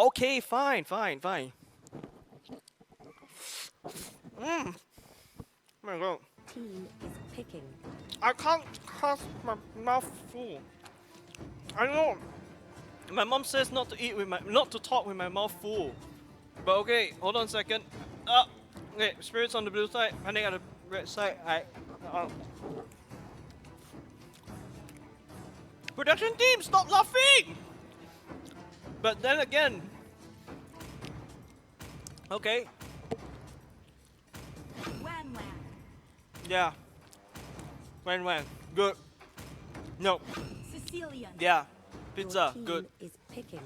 Okay, fine, fine, fine. Mmm. Oh my god. Team is picking. I can't cast my mouth full. I know. My mom says not to eat with my, not to talk with my mouth full. But okay, hold on a second. Okay, spirits on the blue side, honey on the red side. Uh, Production team, stop laughing! But then again, okay, Wham wham. yeah, when, good. No, Sicilian. yeah, Your pizza, team good. is picking.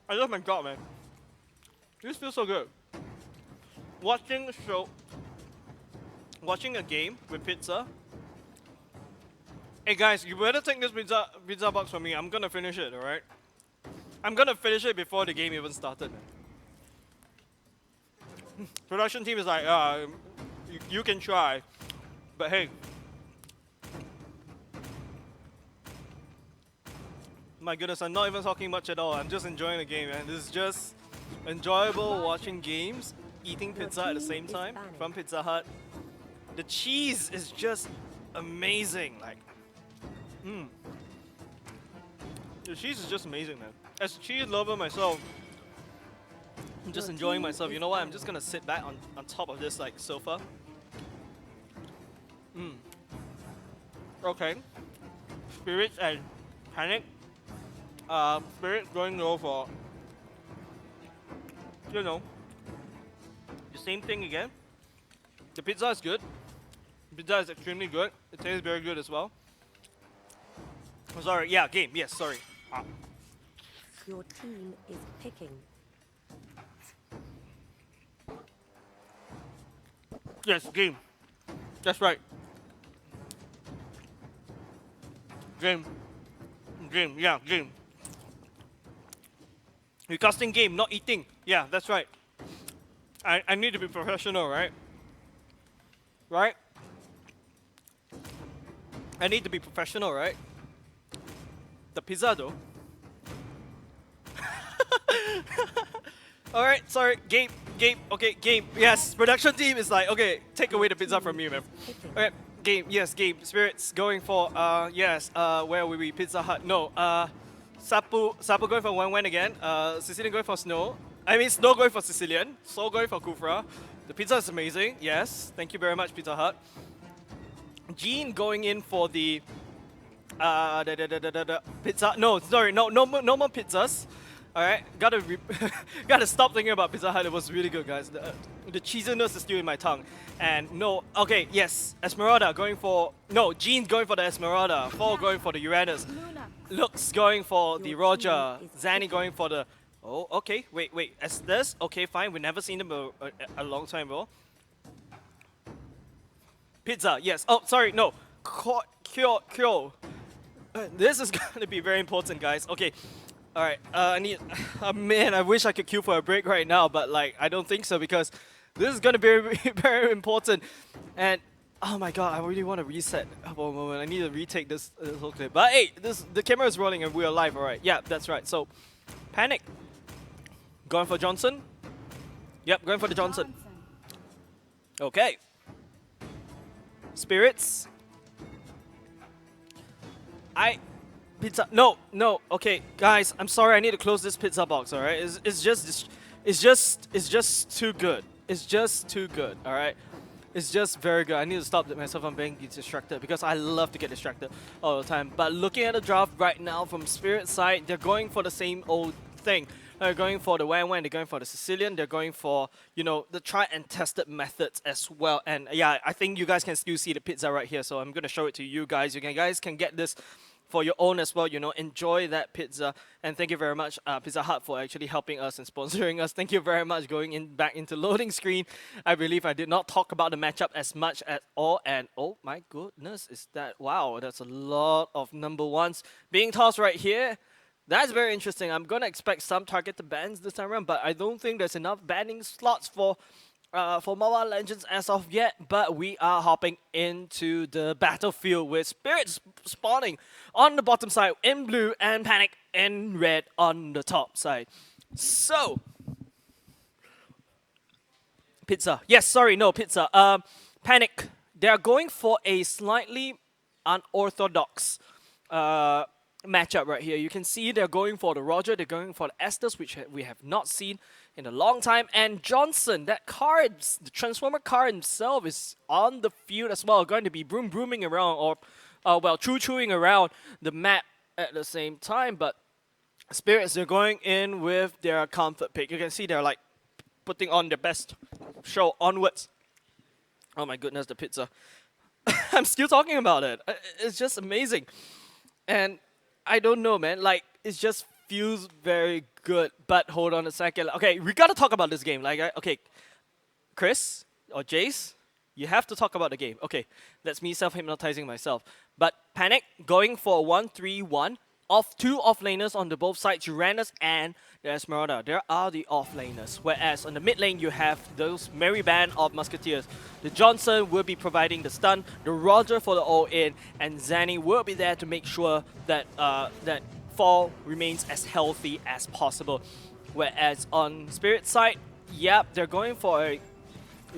I love my god, man. This feels so good. Watching a show, watching a game with pizza. Hey guys, you better take this pizza box from me. I'm gonna finish it, alright? I'm gonna finish it before the game even started, man. Production team is like, you can try, but hey. My goodness, I'm not even talking much at all. I'm just enjoying the game, man. This is just enjoyable watching games, eating pizza at the same time from Pizza Hut. The cheese is just amazing, like, the cheese is just amazing, man. As a cheese lover myself, I'm just enjoying myself. You know what? I'm just gonna sit back on top of this like sofa. Okay. Spirits and Panic. Spirits going to go for, you know, the same thing again. The pizza is good. The pizza is extremely good. It tastes very good as well. Oh, sorry. Yeah, game. Yes, sorry. Your team is picking. Yes, game. That's right. Game. Game. Yeah, game. You're casting game, not eating. Yeah, that's right. I need to be professional, right? Right? I need to be professional, right? The pizza, though. Alright, sorry. Game. Okay, game. Yes, production team is like, okay, take away the pizza from you, man. Okay, game. Yes, game. Spirits going for, yes, where will we? Pizza Hut. No, Sapu going for Wen again. Sicilian going for Snow. I mean, Snow going for Sicilian. Soul going for Kufra. The pizza is amazing. Yes, thank you very much, Pizza Hut. Jean going in for the the pizza. No, sorry, no more pizzas. All right, gotta stop thinking about Pizza Hut. It was really good, guys. The cheesiness is still in my tongue. And no, okay, yes, Esmeralda going for Jean going for the Esmeralda. Fall going for the Uranus. Lux going for the Roger. Zanny going for the. Oh, okay, wait. Estes, okay, fine. We've never seen them a long time ago. Pizza, yes. Oh, sorry, no. Kyo. This is gonna be very important, guys. Okay. Alright, I need. Man, I wish I could queue for a break right now, but like, I don't think so because this is gonna be very, very important. And oh my god, I really want to reset for a moment. I need to retake this whole clip. But hey, the camera is rolling and we're live, alright. Yeah, that's right. So, Panic. Going for Johnson? Yep, going for the Johnson. Okay. Spirits. Pizza. No. Okay, guys, I'm sorry. I need to close this pizza box. All right. It's just too good. It's just too good. All right. It's just very good. I need to stop myself from being distracted because I love to get distracted all the time. But looking at the draft right now from Spirit side, they're going for the same old thing. They're going for the Wan, they're going for the Sicilian, they're going for, you know, the tried and tested methods as well. And yeah, I think you guys can still see the pizza right here, so I'm going to show it to you guys. You guys can get this for your own as well, you know, enjoy that pizza. And thank you very much, Pizza Hut, for actually helping us and sponsoring us. Thank you very much. Going back into loading screen, I believe I did not talk about the matchup as much at all. And oh my goodness, is that, wow, that's a lot of number ones being tossed right here. That's very interesting. I'm going to expect some targeted bans this time around, but I don't think there's enough banning slots for for Mobile Legends as of yet, but we are hopping into the battlefield with Spirits spawning on the bottom side in blue and Panic in red on the top side. So, pizza. Yes, sorry, no, pizza. Panic. They are going for a slightly unorthodox matchup right here. You can see they're going for the Roger, they're going for the Estes, which we have not seen in a long time. And Johnson, that car, the Transformer car himself, is on the field as well, going to be brooming around, or well, choo-chooing around the map at the same time. But Spirits, they're going in with their comfort pick. You can see they're like putting on their best show onwards. Oh my goodness, the pizza. I'm still talking about it. It's just amazing. And I don't know, man. Like, it just feels very good. But hold on a second. Okay, we gotta talk about this game. Like, okay, Chris or Jace, you have to talk about the game. Okay, that's me self-hypnotizing myself. But Panic going for a 1-3-1. Off two offlaners on the both sides, Uranus and the Esmeralda. There are the offlaners. Whereas on the mid lane, you have those merry band of Musketeers. The Johnson will be providing the stun, the Roger for the all-in, and Zanny will be there to make sure that that Fall remains as healthy as possible. Whereas on Spirit side, yep, they're going for a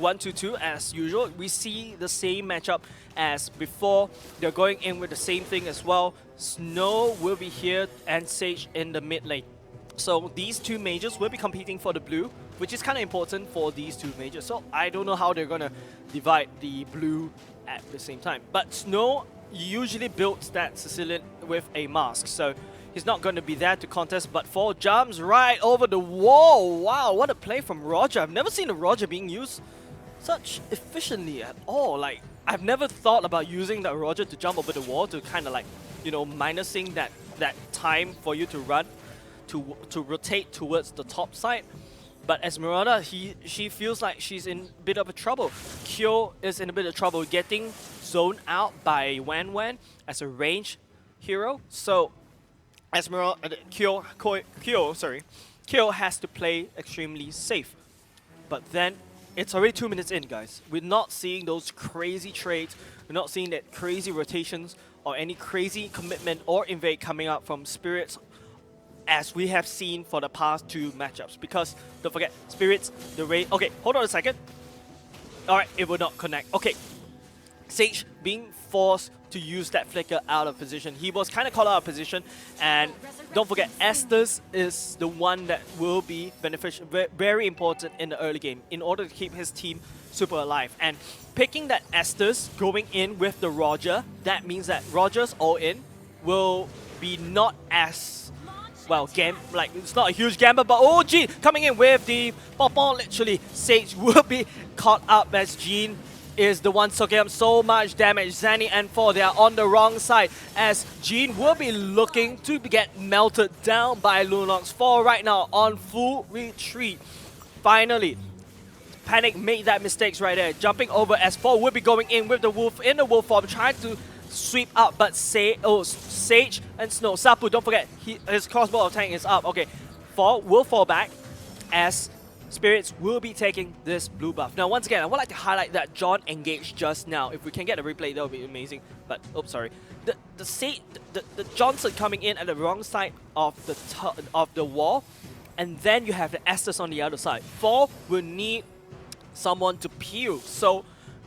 1-2-2 as usual. We see the same matchup as before. They're going in with the same thing as well. Snow will be here and Sage in the mid lane. So these two majors will be competing for the blue, which is kind of important for these two majors. So I don't know how they're going to divide the blue at the same time. But Snow usually builds that Sicilian with a mask. So he's not going to be there to contest, but Fall jumps right over the wall. Wow, what a play from Roger. I've never seen a Roger being used such efficiently at all. Like, I've never thought about using the Roger to jump over the wall to kind of like, you know, minusing that time for you to run, to rotate towards the top side. But Esmeralda, she feels like she's in a bit of a trouble. Kyo is in a bit of trouble getting zoned out by Wan as a range hero. So Esmeralda, Kyo has to play extremely safe. But then it's already 2 minutes in, guys. We're not seeing those crazy trades. We're not seeing that crazy rotations or any crazy commitment or invade coming out from Spirits as we have seen for the past two matchups. Because, don't forget, Spirits, the raid... Okay, hold on a second. Alright, it will not connect. Okay, Sage being forced to use that flicker out of position. He was kind of caught out of position, and don't forget, Estes is the one that will be beneficial, very important in the early game in order to keep his team super alive. And picking that Estes going in with the Roger, that means that Roger's all-in will be not as, well, like, it's not a huge gamble, but oh, Jean coming in with the pop-on, literally. Sage will be caught up as Jean is the one soaking up so much damage. Zanny and 4, they are on the wrong side as Jean will be looking to get melted down by Lunox. 4 right now on full retreat. Finally, Panic made that mistakes right there, jumping over as 4 will be going in with the wolf in the wolf form, trying to sweep up, but Sage and Snow. Sapu, don't forget, his crossbow attack is up. Okay, 4 will fall back as Spirits will be taking this blue buff. Now, once again, I would like to highlight that John engaged just now. If we can get a replay, that would be amazing. But, oops, sorry. The Johnson coming in at the wrong side of the wall, and then you have the Estes on the other side. 4 will need someone to peel. So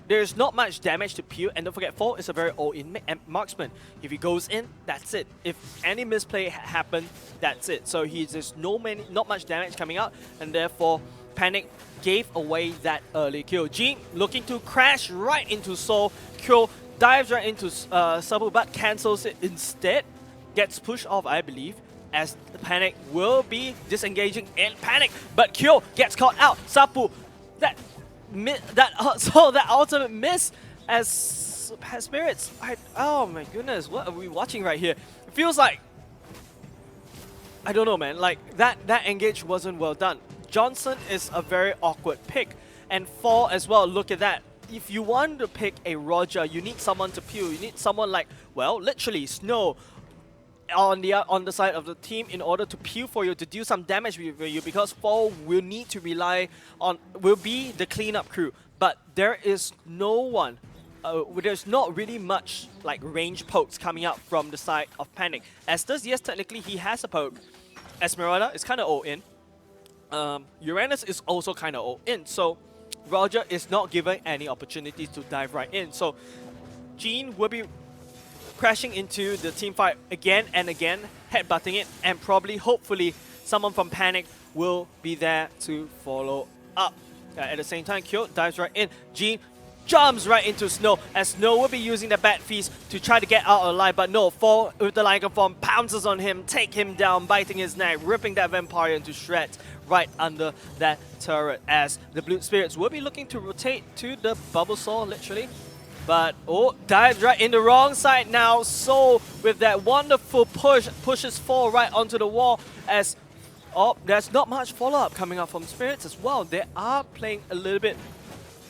there's not much damage to peel, and don't forget, 4 is a very all-in marksman. If he goes in, that's it. If any misplay happens, that's it. So there's not much damage coming out, and therefore Panic gave away that early kill. Jean looking to crash right into Soul. Kyo dives right into Sabu, but cancels it instead. Gets pushed off, I believe, as the Panic will be disengaging in Panic, but Kyo gets caught out. Sapu, that ultimate miss as Spirits. Oh my goodness, what are we watching right here? It feels like, I don't know, man. Like that engage wasn't well done. Johnson is a very awkward pick, and 4 as well. Look at that. If you want to pick a Roger, you need someone to peel. You need someone like, well, literally Snow on the side of the team in order to peel for you, to do some damage for you, because Fall will need to rely on, will be the cleanup crew. But there is no one, there's not really much like range pokes coming out from the side of Panic. Estes, yes, technically he has a poke. Esmeralda is kind of all in. Uranus is also kind of all in. So Roger is not given any opportunities to dive right in. So Jean will be crashing into the team fight again and again, headbutting it, and probably, hopefully, someone from Panic will be there to follow up. At the same time, Kyo dives right in. Jean jumps right into Snow, as Snow will be using the Bat Feast to try to get out alive, but no, Fall with the Lion form pounces on him, take him down, biting his neck, ripping that Vampire into shreds right under that turret, as the Blue Spirits will be looking to rotate to the Bubble Saw, literally. But, oh, dives right in the wrong side now. So, with that wonderful push, pushes Fall right onto the wall as, oh, there's not much follow-up coming up from Spirits as well. They are playing a little bit,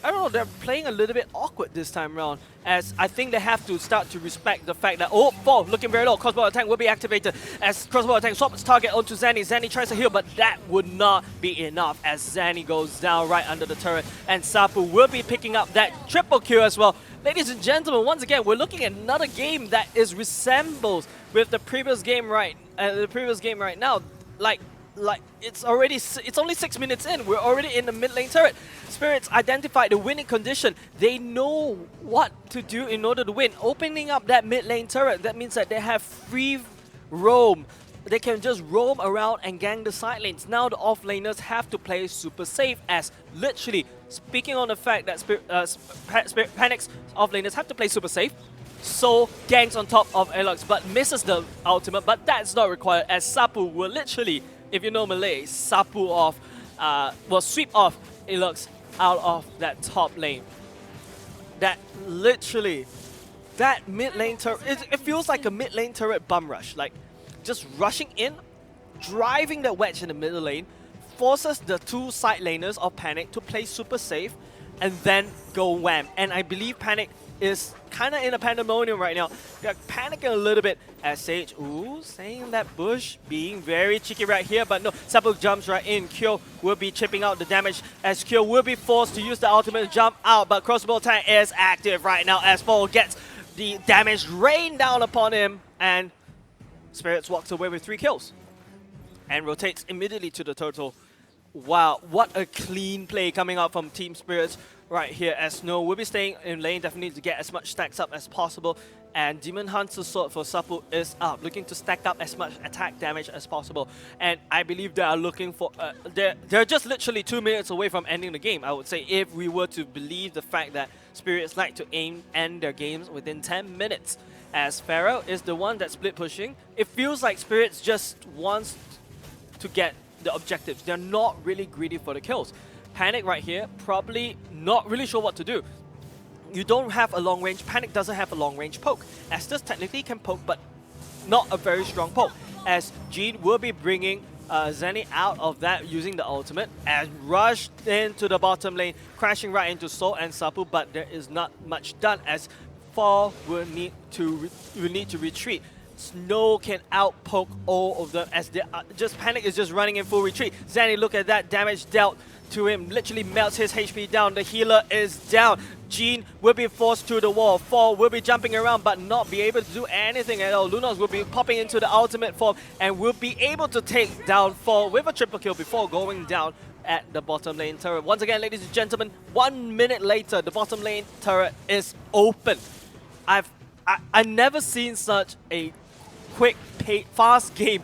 I don't know, they're playing a little bit awkward this time around, as I think they have to start to respect the fact that, oh, Fall looking very low. Crossbow attack will be activated as crossbow attack swaps target onto Zanny. Zanny tries to heal, but that would not be enough as Zanny goes down right under the turret, and Sapu will be picking up that triple kill as well. Ladies and gentlemen, once again, we're looking at another game that resembles with the previous game right now. Like it's only 6 minutes in. We're already in the mid lane turret. Spirits identified the winning condition. They know what to do in order to win. Opening up that mid lane turret, that means that they have free roam. They can just roam around and gang the side lanes. Now the off laners have to play super safe, as literally, speaking on the fact that Panic's off laners have to play super safe, so gangs on top of Alox, but misses the ultimate, but that's not required, as Sapu will literally, if you know Malay, Sapu off, will sweep off Alox out of that top lane. That literally, that mid lane turret, it feels like a mid lane turret bum rush, like just rushing in, driving the wedge in the middle lane, forces the two side laners of Panic to play super safe, and then go wham. And I believe Panic is kind of in a pandemonium right now. They're panicking a little bit as Sage, ooh, saying that Bush, being very cheeky right here, but no, Sapu jumps right in. Kyo will be chipping out the damage as Kyo will be forced to use the ultimate to jump out, but crossbow attack is active right now as Fall gets the damage rained down upon him, and Spirits walks away with 3 kills and rotates immediately to the turtle. Wow, what a clean play coming out from Team Spirits right here, as Snow will be staying in lane, definitely to get as much stacks up as possible. And Demon Hunter's sword for Sapu is up, looking to stack up as much attack damage as possible. And I believe they are looking for, they're just literally 2 minutes away from ending the game, I would say, if we were to believe the fact that Spirits like to end their games within 10 minutes. As Pharaoh is the one that's split pushing, it feels like Spirits just wants to get the objectives. They're not really greedy for the kills. Panic right here, probably not really sure what to do. You don't have a long range, Panic doesn't have a long range poke. Estes technically can poke, but not a very strong poke, as Jean will be bringing Zenny out of that using the ultimate and rushed into the bottom lane, crashing right into Soul and Sapu, but there is not much done, as Fall will need to retreat. Snow can outpoke all of them, as they just Panic is just running in full retreat. Zanny, look at that damage dealt to him, literally melts his HP down. The healer is down. Jean will be forced to the wall. Fall will be jumping around but not be able to do anything at all. Lunos will be popping into the ultimate form and will be able to take down Fall with a triple kill before going down at the bottom lane turret. Once again, ladies and gentlemen, 1 minute later, the bottom lane turret is open. I've never seen such a quick, fast game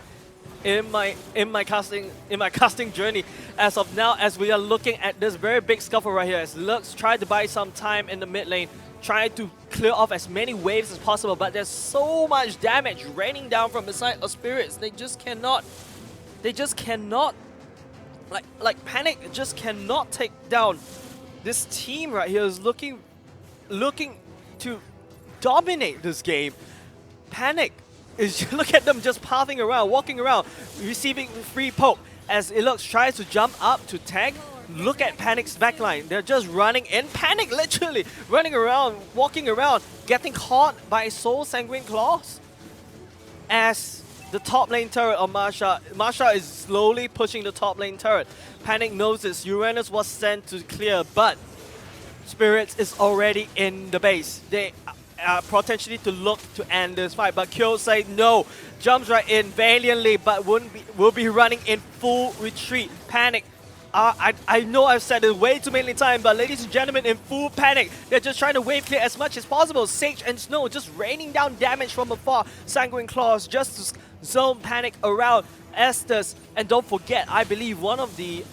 in my casting journey as of now, as we are looking at this very big scuffle right here, as Lux tried to buy some time in the mid lane, trying to clear off as many waves as possible, but there's so much damage raining down from the side of Spirits. They just cannot like Panic just cannot take down this team right here. Is looking to dominate this game. Panic is, look at them just pathing around, walking around, receiving free poke as Ilux tries to jump up to tag. Look at Panic's backline. They're just running in. Panic literally running around, walking around, getting caught by Soul Sanguine Claws. As the top lane turret of Marsha. Marsha is slowly pushing the top lane turret. Panic knows this. Uranus was sent to clear, but Spirits is already in the base. They are potentially to look to end this fight, but Kyo say no. Jumps right in valiantly, but will be running in full retreat. Panic. I know I've said it way too many times, but ladies and gentlemen, in full panic, they're just trying to wave clear as much as possible. Sage and Snow just raining down damage from afar. Sanguine Claws just to zone panic around Estes. And don't forget, I believe one of the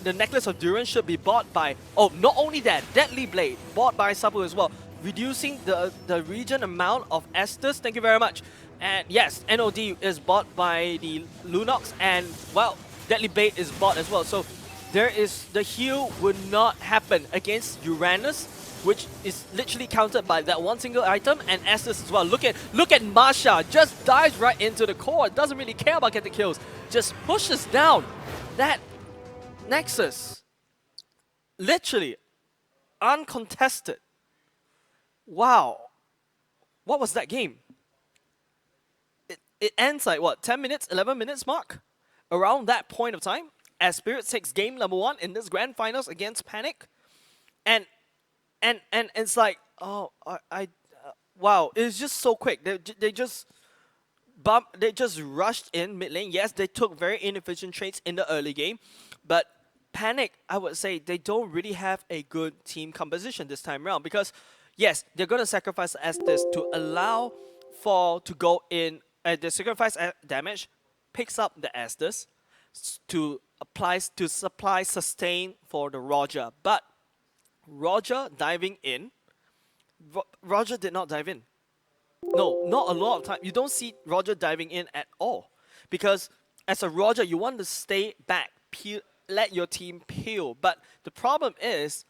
Necklace of Duran should be bought by, oh, not only that, Deadly Blade, bought by Sabu as well, reducing the region amount of Estes. Thank you very much. And yes, NOD is bought by the Lunox, and well, Deadly Blade is bought as well. So the heal would not happen against Uranus, which is literally countered by that one single item, and Estes as well. Look at Marsha, just dives right into the core. Doesn't really care about getting kills, just pushes down that Nexus. Literally uncontested. Wow, what was that game? It ends like what, 10 minutes, 11 minutes mark, around that point of time, as Spirit takes game number 1 in this grand finals against Panic. And it's like, oh, wow, it's just so quick. They just rushed in mid lane. Yes, they took very inefficient trades in the early game, but Panic, I would say, they don't really have a good team composition this time around, because yes, they're going to sacrifice Estes to allow Fall to go in. The sacrifice damage picks up the Estes to supply sustain for the Roger, but Roger diving in, Roger did not dive in. No, not a lot of time. You don't see Roger diving in at all, because as a Roger, you want to stay back, let your team peel. But the problem is,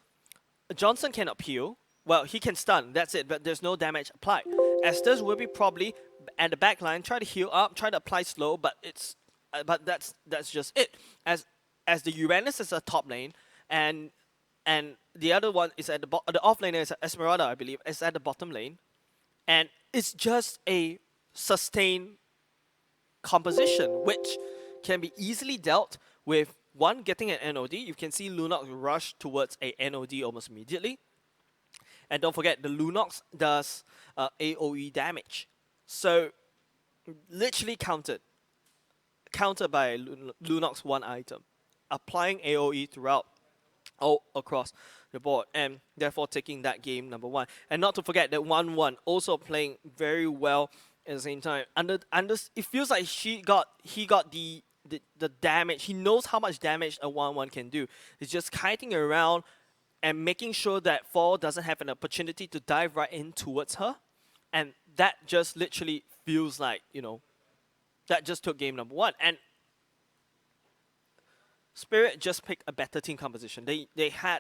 Johnson cannot peel. Well, he can stun, that's it, but there's no damage applied. Estes will be probably at the back line, try to heal up, try to apply slow, but that's just it. As the Uranus is a top lane, and the other one is at the off lane is Esmeralda, I believe, is at the bottom lane, and it's just a sustained composition, which can be easily dealt with. One, getting an NOD. You can see Lunox rush towards a NOD almost immediately. And don't forget, the Lunox does AoE damage. So, literally countered by Lunox one item, applying AoE throughout, all across the board, and therefore taking that game number 1. And not to forget that 1-1 also playing very well at the same time. It feels like he got the damage. He knows how much damage a 1-1 can do. He's just kiting around and making sure that Fall doesn't have an opportunity to dive right in towards her. And that just literally feels like, that just took game number 1. And Spirit just picked a better team composition. They had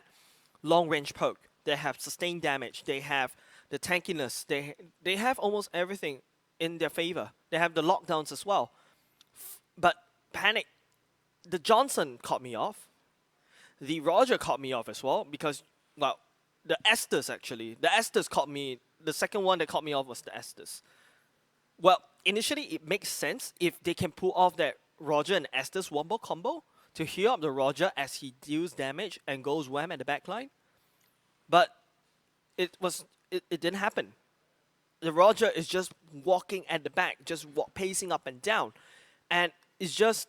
long range poke. They have sustained damage. They have the tankiness. They have almost everything in their favor. They have the lockdowns as well. But Panic, the Johnson caught me off. The Roger caught me off as well, because, well, the Estes actually. The Estes caught me. The second one that caught me off was the Estes. Well, initially it makes sense if they can pull off that Roger and Estes wombo combo to heal up the Roger as he deals damage and goes wham at the backline. But it didn't happen. The Roger is just walking at the back, just pacing up and down. And it just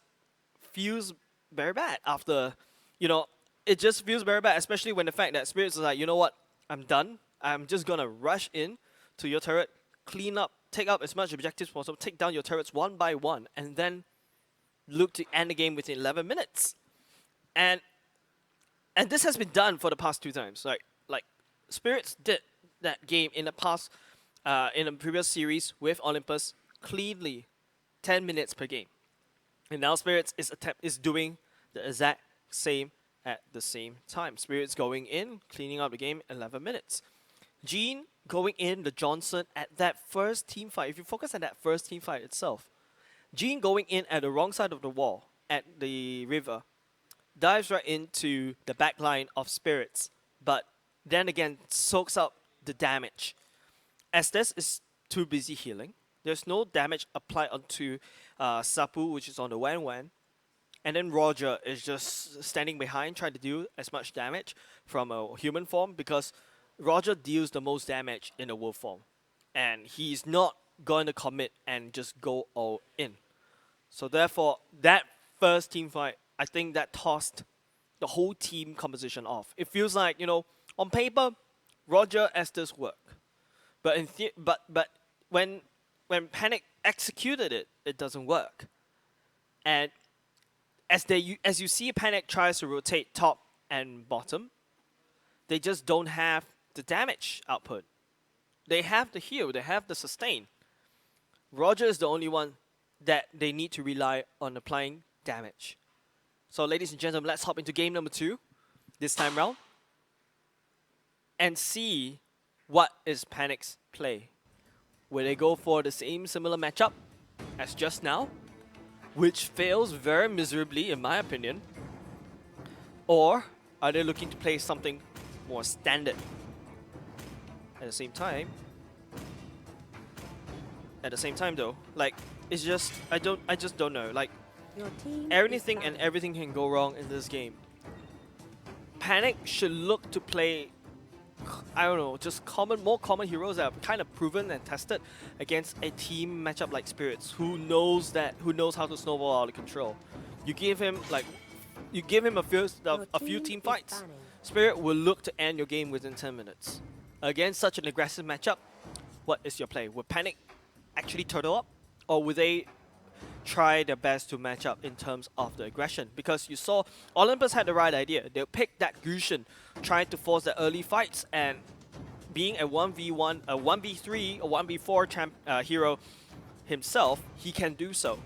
feels very bad after, it just feels very bad, especially when the fact that Spirits is like, you know what, I'm done. I'm just going to rush in to your turret, clean up, take up as much objectives as possible, take down your turrets one by one, and then look to end the game within 11 minutes. And this has been done for the past 2 times. Like Spirits did that game in the past, in a previous series with Olympus, cleanly 10 minutes per game. And now Spirits is doing the exact same at the same time. Spirits going in, cleaning up the game 11 minutes. Jean going in the Johnson at that first team fight. If you focus on that first team fight itself, Jean going in at the wrong side of the wall at the river, dives right into the back line of Spirits, but then again soaks up the damage. Estes is too busy healing. There's no damage applied onto Sapu, which is on the Wan Wan, and then Roger is just standing behind trying to do as much damage from a human form because Roger deals the most damage in a wolf form. And he's not going to commit and just go all in. So therefore, that first team fight, I think that tossed the whole team composition off. It feels like, on paper, Roger Estes work. But but when Panic executed it, it doesn't work. And as you see Panic tries to rotate top and bottom, they just don't have the damage output. They have the heal, they have the sustain. Roger is the only one that they need to rely on applying damage. So ladies and gentlemen, let's hop into game number 2 this time round and see what is Panic's play. Will they go for the same similar matchup as just now, which fails very miserably in my opinion, or are they looking to play something more standard? At the same time though, like, it's just I just don't know. Like, Your team anything is and banning. everything can go wrong in this game. Panic should look to play, I don't know, just more common heroes that are kind of proven and tested against a team matchup like Spirits, who knows how to snowball out of control. You give him a few team is fights, banning. Spirit will look to end your game within 10 minutes. Against such an aggressive matchup, what is your play? Will Panic actually turtle up, or will they try their best to match up in terms of the aggression? Because you saw Olympus had the right idea. They'll pick that Gusion, trying to force the early fights, and being a 1v1, a 1v3, a 1v4 hero himself, he can do so.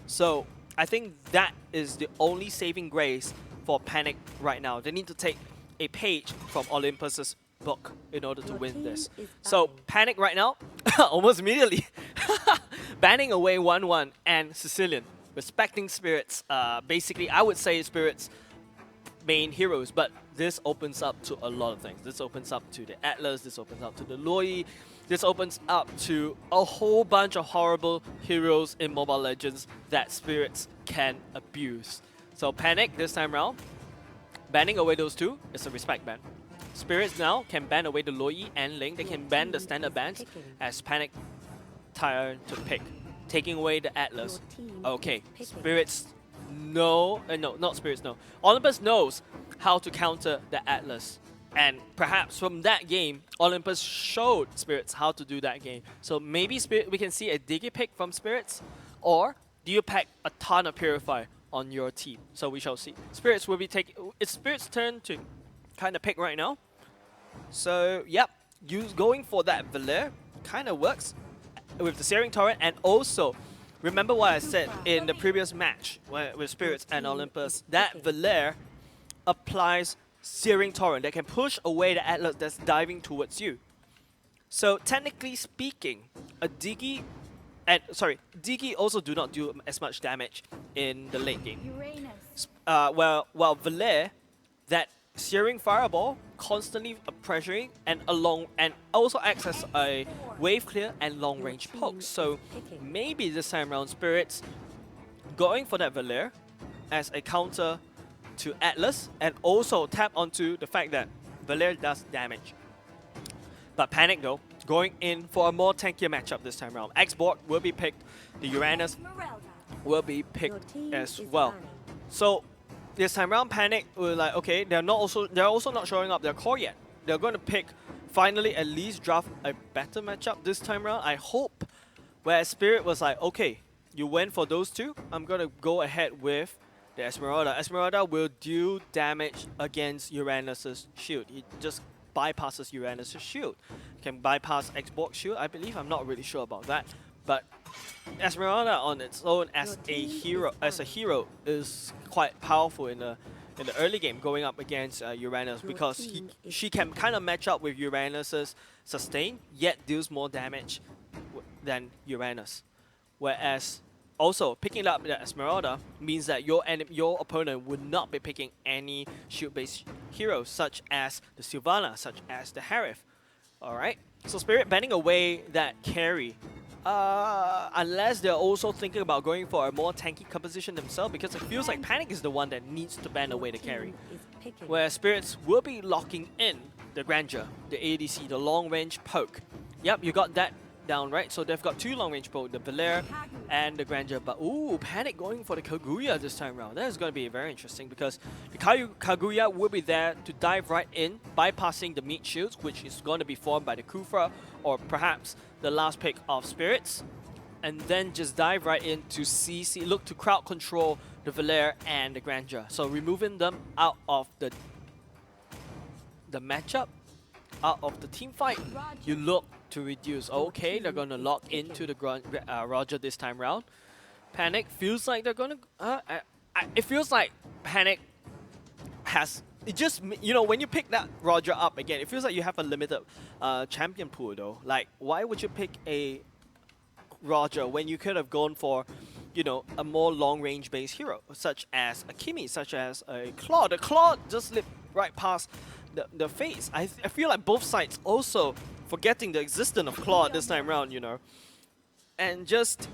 So I think that is the only saving grace for Panic right now. They need to take a page from Olympus's book in order to Your win team this. is So banning. Panic right now, almost immediately, banning away 1-1 and Sicilian, respecting Spirits. Basically, I would say Spirits main heroes, but this opens up to a lot of things. This opens up to the Atlas, this opens up to the Loi, this opens up to a whole bunch of horrible heroes in Mobile Legends that Spirits can abuse. So Panic this time round, banning away those two is a respect ban. Spirits now can ban away the Loi and Ling. They can ban the standard bans as Panic tire to pick, taking away the Atlas. Your team Okay, is picking. Spirits no, not Spirits, no. Olympus knows how to counter the Atlas. And perhaps from that game, Olympus showed Spirits how to do that game. So maybe we can see a Digi pick from Spirits, or do you pack a ton of Purify on your team? So we shall see. Spirits will be it's Spirits' turn to kind of pick right now. So yep, going for that Valer kind of works with the Searing Torrent, and also remember what I said in the previous match with Spirits and Olympus, that Valer applies Searing Torrent that can push away the Atlas that's diving towards you. So technically speaking, Digi also do not do as much damage in the late game. Uranus. While Valer, that Searing Fireball constantly pressuring and also acts as a wave clear and long range poke. So maybe this time around Spirits going for that Valer as a counter to Atlas, and also tap onto the fact that Valer does damage. But Panic though, going in for a more tankier matchup this time around. X-Board will be picked, the Uranus will be picked as well. So this time around, Panic were like, okay, they're also not showing up their core yet. They're going to pick, finally at least draft a better matchup this time around, I hope. Whereas Spirit was like, okay, you went for those two, I'm going to go ahead with the Esmeralda. Esmeralda will do damage against Uranus's shield. It just bypasses Uranus's shield. Can bypass Xbox shield, I believe. I'm not really sure about that. But Esmeralda on its own as a hero is quite powerful in the early game, going up against Uranus, because she can kind of match up with Uranus's sustain, yet deals more damage than Uranus. Whereas also picking up the Esmeralda means that your opponent would not be picking any shield-based heroes such as the Sylvana, such as the Harith. Alright? So Spirit banning away that carry Unless they're also thinking about going for a more tanky composition themselves, because it feels like Panic is the one that needs to band away the carry. Is picking. Where Spirits will be locking in the Grandeur, the ADC, the long range poke. Yep, you got that down, right? So they've got two long range poke, the Valere and the Grandeur. But ooh, Panic going for the Kaguya this time around. That is going to be very interesting because the Kaguya will be there to dive right in, bypassing the meat shields, which is going to be formed by the Kufra or perhaps the last pick of Spirits. And then just dive right in to CC, look to crowd control the Valere and the Grandeur. So removing them out of the matchup, out of the team fight, you look to reduce. Okay, they're going to lock into the Roger this time round. Panic feels like they're going to... it feels like Panic has... It just, you know, when you pick that Roger up again, it feels like you have a limited champion pool though. Like, why would you pick a Roger when you could have gone for, you know, a more long-range based hero, such as a Kimi, such as a Claude. The Claude just slipped right past the face. I feel like both sides also forgetting the existence of Claude this time around, you know. And just...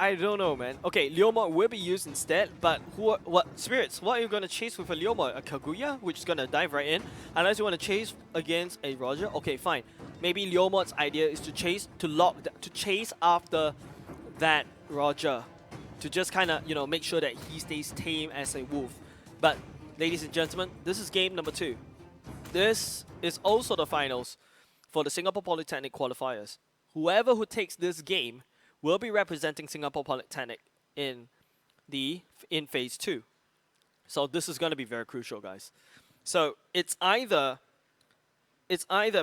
I don't know, man. Okay, Leomord will be used instead, but what Spirits, what are you going to chase with a Leomord? A Kaguya, which is going to dive right in? Unless you want to chase against a Roger? Okay, fine. Maybe Leomord's idea is to chase after that Roger. To just kind of, you know, make sure that he stays tame as a wolf. But, ladies and gentlemen, this is game number 2. This is also the finals for the Singapore Polytechnic qualifiers. Whoever who takes this game will be representing Singapore Polytechnic in phase 2. So this is going to be very crucial, guys. So it's either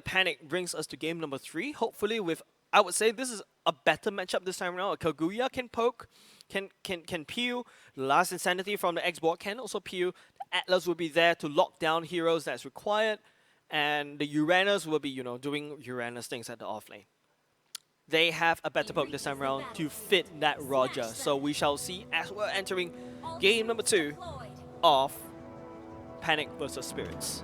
Panic brings us to game number 3, hopefully with, I would say this is a better matchup this time around. A Kaguya can poke, can peel. The last Insanity from the X-Board can also peel. The Atlas will be there to lock down heroes that's required. And the Uranus will be, you know, doing Uranus things at the off lane. They have a better poke this time around to fit that Roger. So we shall see as we're entering game number 2 of Panic versus Spirits.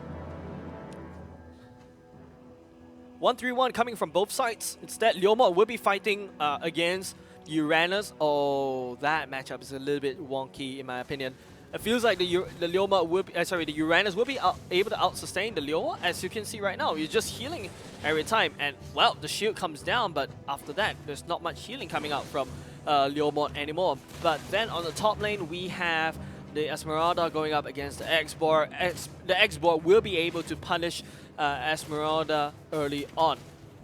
1-3-1 coming from both sides. Instead, Leomord will be fighting against Uranus. Oh, that matchup is a little bit wonky in my opinion. It feels like the Leomord will be, the Uranus will be able to out-sustain the Leomord. As you can see right now, he's just healing every time. And, well, the shield comes down, but after that, there's not much healing coming out from Leomord anymore. But then on the top lane, we have the Esmeralda going up against the X-Board. The X-Board will be able to punish Esmeralda early on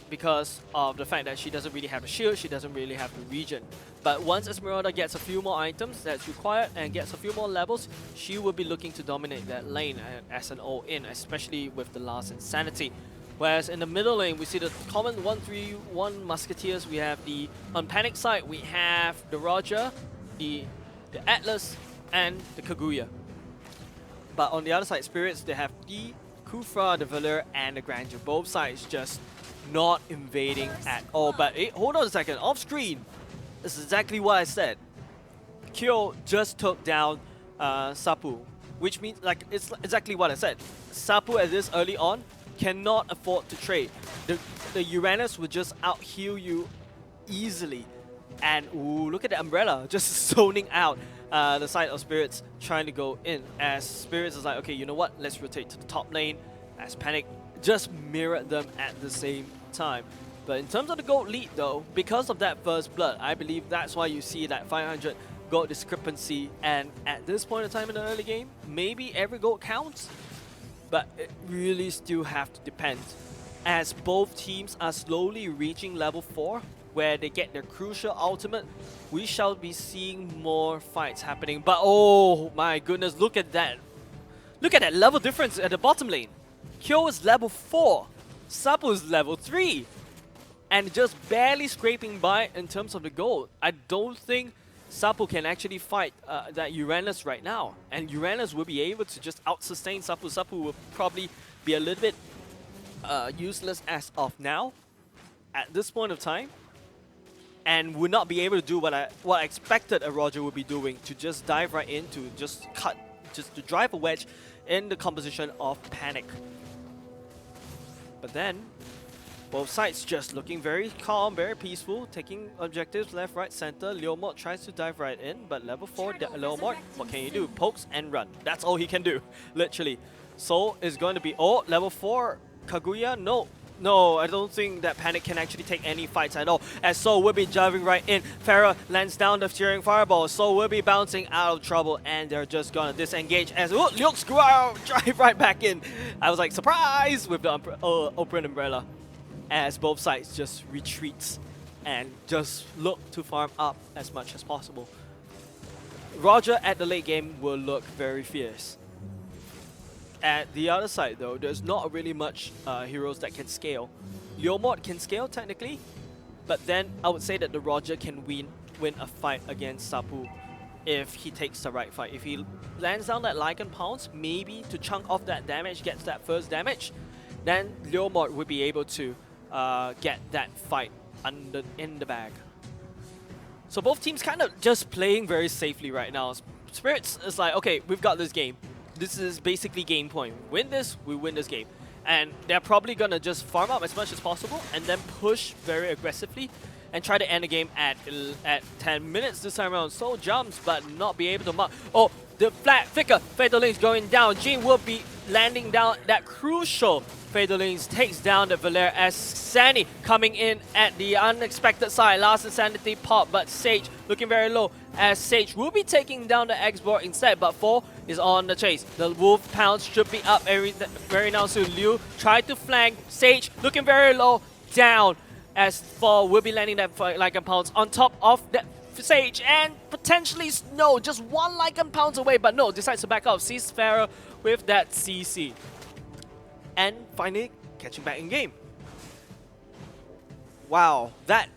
because of the fact that she doesn't really have a shield, she doesn't really have the regen. But once Esmeralda gets a few more items that's required and gets a few more levels, she will be looking to dominate that lane as an all-in, especially with the last Insanity. Whereas in the middle lane, we see the common 1-3-1 Musketeers. We have the, on Panic side, we have the Roger, the Atlas, and the Kaguya. But on the other side, Spirits, they have the Kufra, the Valere, and the Grandeur. Both sides just not invading at all. But hold on a second, off screen, this is exactly what I said. Kyo just took down Sapu, which means, like, it's exactly what I said. Sapu at this early on cannot afford to trade. The Uranus will just out heal you easily. And ooh, look at the Umbrella just zoning out the side of Spirits trying to go in. As Spirits is like, okay, you know what? Let's rotate to the top lane. As Panic just mirrored them at the same time. But in terms of the gold lead though, because of that first blood, I believe that's why you see that 500 gold discrepancy. And at this point in time in the early game, maybe every gold counts, but it really still have to depend. As both teams are slowly reaching level 4, where they get their crucial ultimate, we shall be seeing more fights happening. But oh my goodness, look at that. Look at that level difference at the bottom lane. Kyo is level 4, Sapu is level 3. And just barely scraping by in terms of the gold. I don't think Sapu can actually fight that Uranus right now. And Uranus will be able to just out-sustain Sapu. Sapu will probably be a little bit useless as of now, at this point of time. And would not be able to do what I expected a Roger would be doing, to just dive right in, to just to drive a wedge in the composition of Panic. But then, Both sides just looking very calm, very peaceful, taking objectives left, right, center. Leomord tries to dive right in, but level 4 Leomord, what can you do? Pokes and run. That's all he can do, literally. Soul is going to be, oh, level 4 Kaguya? No. No, I don't think that Panic can actually take any fights at all. As Soul will be diving right in. Farah lands down the Searing Fireball. Soul will be bouncing out of trouble, and they're just gonna disengage as Luke's drive right back in. I was like, surprise! With the open umbrella. As both sides just retreats and just look to farm up as much as possible. Roger at the late game will look very fierce. At the other side though, there's not really much heroes that can scale. Leomord can scale technically, but then I would say that the Roger can win a fight against Sapu if he takes the right fight. If he lands down that Lycan Pounce, maybe to chunk off that damage, gets that first damage, then Leomord will be able to get that fight in the bag. So both teams kind of just playing very safely right now. Spirits is like, okay, we've got this game. This is basically game point. Win this, we win this game. And they're probably going to just farm up as much as possible and then push very aggressively and try to end the game at 10 minutes this time around. Soul jumps, but not be able to mark. Oh, the flat flicker. Fatal Links going down. Jin will be landing down that crucial Fatal Links takes down the Valere as Sandy coming in at the unexpected side. Last Insanity pop, but Sage looking very low as Sage will be taking down the X-Board instead, but 4 is on the chase. The Wolf Pounce should be up very now soon. Liu tried to flank. Sage looking very low, down as 4 will be landing that Lycan Pounce on top of that Sage and potentially no, just one Lycan Pounce away, but no, decides to back off. Sees Farah with that CC. And finally catching back in game. Wow, that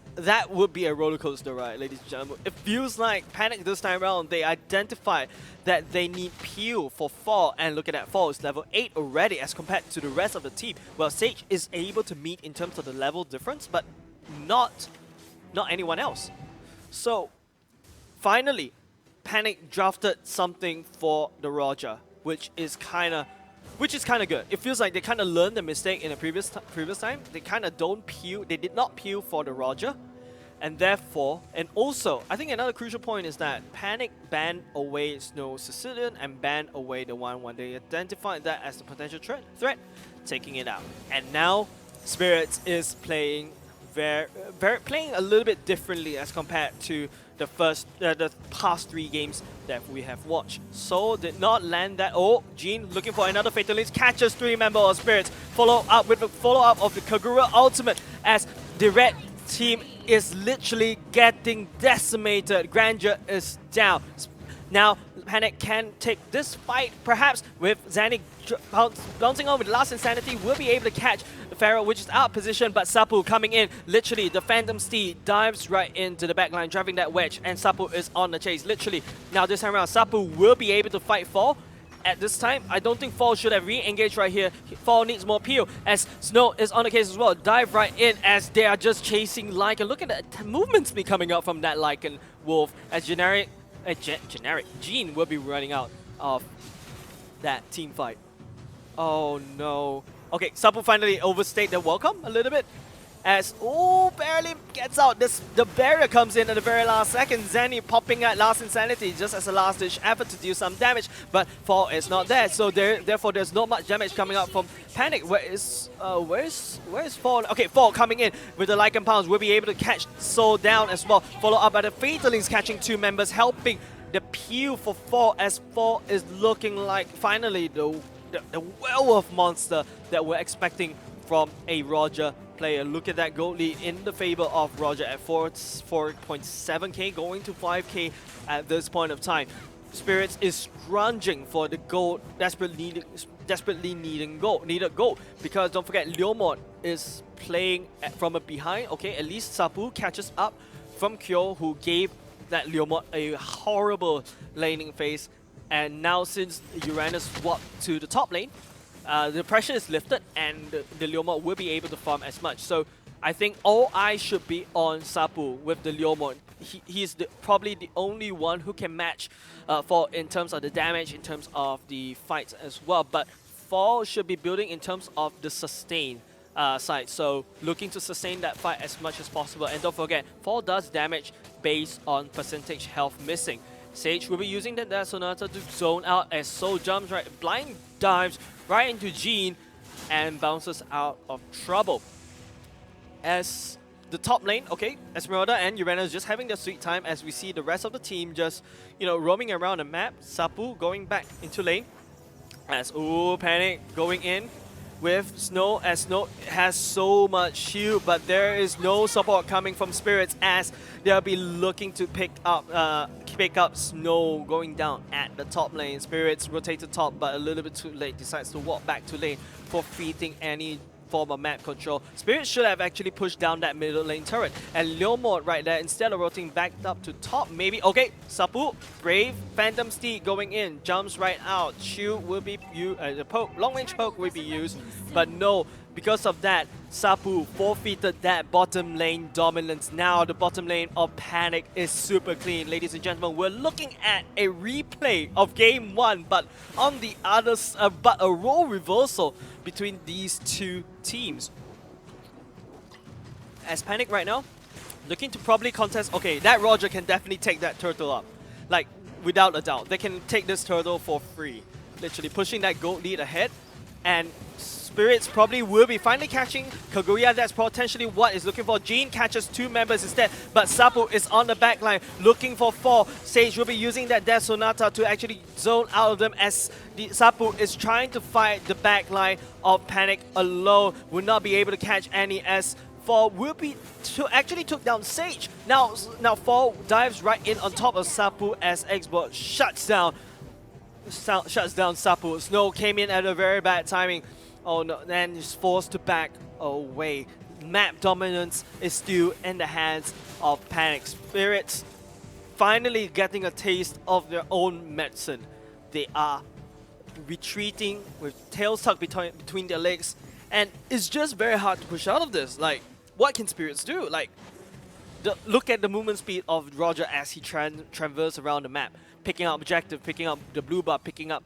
would be a roller coaster ride, ladies and gentlemen. It feels like Panic this time around, they identified that they need Peel for Fall, and look at that, Fall is level 8 already as compared to the rest of the team. Well, Sage is able to meet in terms of the level difference, but not anyone else. So finally, Panic drafted something for the Roger, which is kind of good. It feels like they kind of learned the mistake in the previous time. They kind of they did not peel for the Roger. And therefore, and also, I think another crucial point is that Panic banned away Snow Sicilian and banned away the 1-1. They identified that as a potential threat, taking it out. And now, Spirits is playing playing a little bit differently as compared to the past 3 games that we have watched. Soul did not land that. Oh, Jean looking for another Fatalist, catches 3 members of Spirits. Follow up with the follow-up of the Kagura Ultimate as the red team is literally getting decimated. Grandeur is down. Now, Panic can take this fight, perhaps with Zanik bouncing on with Last Insanity, will be able to catch Pharaoh, which is out of position, but Sapu coming in. Literally, the Phantom Steed dives right into the backline, driving that wedge, and Sapu is on the chase. Literally, now this time around, Sapu will be able to fight Fall. At this time, I don't think Fall should have re-engaged right here. Fall needs more peel as Snow is on the case as well. Dive right in as they are just chasing Lycan. Look at the movements be coming out from that Lycan Wolf as generic Jean will be running out of that team fight. Oh no. Okay, Sapu finally overstayed the welcome a little bit as, oh, barely gets out. The barrier comes in at the very last second. Zanny popping at Last Insanity just as a last-ditch effort to do some damage, but Fall is not there, so therefore there's not much damage coming out from Panic. Where's Fall? Okay, Fall coming in with the Lycan Pounds will be able to catch Soul down as well. Follow up by the Fatalings catching 2 members, helping the peel for Fall as Fall is looking like finally the werewolf monster that we're expecting from a Roger player. Look at that gold lead in the favor of Roger at 4.7k, going to 5k at this point of time. Spirits is scrounging for the gold, desperately needing gold, because don't forget, Leomord is playing from a behind. Okay, at least Sapu catches up from Kyo, who gave that Leomord a horrible laning phase. And now since Uranus walked to the top lane, the pressure is lifted and the Leomord will be able to farm as much. So I think all eyes should be on Sapu with the Leomord. He's probably the only one who can match Fall in terms of the damage, in terms of the fights as well. But Fall should be building in terms of the sustain. side. So looking to sustain that fight as much as possible. And don't forget, fall does damage based on percentage health missing. Sage will be using that Sonata to zone out as Soul jumps right, blind dives right into Jean and bounces out of trouble. As the top lane, okay, Esmeralda and Uranus just having their sweet time as we see the rest of the team just, roaming around the map. Sapu going back into lane as, Panic going in with Snow, as Snow has so much shield, but there is no support coming from Spirits as they'll be looking to pick up Snow going down at the top lane. Spirits rotate to top, but a little bit too late, decides to walk back to lane, forfeiting any form of map control. Spirit should have actually pushed down that middle lane turret. And Leomord right there, instead of rotating back up to top, maybe. Okay, Sapu, Brave, Phantom Steed going in, jumps right out. Shield will be used, the poke, long range poke will be used, but no. Because of that, Sapu forfeited that bottom lane dominance. Now the bottom lane of Panic is super clean. Ladies and gentlemen, we're looking at a replay of game 1, but on the other but a role reversal between these two teams. As Panic right now, looking to probably contest. Okay, that Roger can definitely take that turtle up. Like, without a doubt. They can take this turtle for free. Literally pushing that gold lead ahead. And Spirits probably will be finally catching Kaguya. That's potentially what is looking for. Jean catches 2 members instead, but Sapu is on the back line looking for 4. Sage will be using that Death Sonata to actually zone out of them as Sapu is trying to fight the back line of Panic alone. Will not be able to catch any as Fall will be actually took down Sage. Now Fall dives right in on top of Sapu as Xbox shuts down Sapu. Snow came in at a very bad timing. Oh no, then is forced to back away. Map dominance is still in the hands of Panic. Spirits finally getting a taste of their own medicine. They are retreating with tails tucked between their legs, and it's just very hard to push out of this. Like, what can Spirits do? Like, look at the movement speed of Roger as he traverses around the map, picking up objective, picking up the blue bar, pick up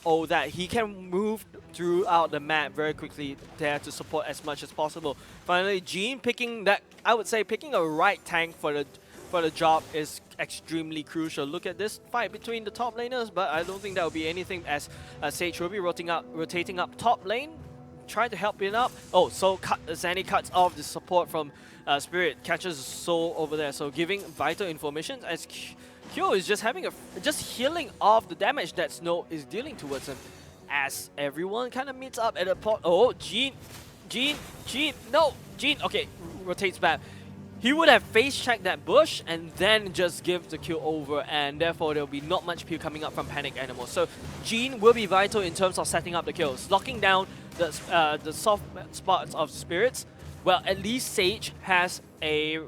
all that. He can move throughout the map very quickly there to support as much as possible. Finally, Jean picking that, I would say picking a right tank for the job is extremely crucial. Look at this fight between the top laners, but I don't think that will be anything as Sage will be rotating up top lane, trying to help him up. Oh, so Zanny cuts off the support from Spirit, catches Soul over there, so giving vital information as Kyo is just healing off the damage that Snow is dealing towards him. As everyone kind of meets up at a point. Oh, Jean, no, Jean, okay, rotates back. He would have face checked that bush and then just give the kill over, and therefore there will be not much peel coming up from Panic anymore. So Jean will be vital in terms of setting up the kills, locking down the soft spots of Spirits. Well, at least Sage has a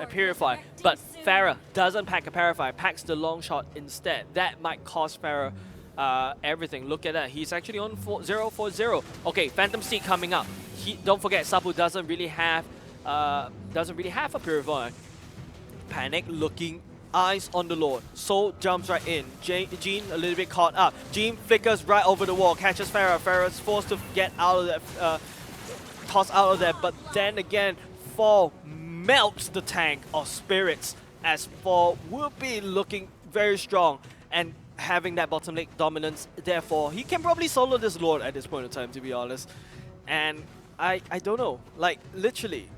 Purify, but Pharah doesn't pack a Purify, packs the long shot instead. That might cost Pharah everything. Look at that, he's actually on 0-4-0. Okay, Phantom Steed coming up. Don't forget, Sapu doesn't really have a Purify. Panic looking, eyes on the Lord. Soul jumps right in. Jean a little bit caught up. Jean flickers right over the wall, catches Pharah. Pharah's forced to get out of that, tossed out of there. But then again, Fall melts the tank of Spirits as Fall will be looking very strong and having that bottom lane dominance. Therefore, he can probably solo this Lord at this point in time, to be honest. And I don't know, like, literally,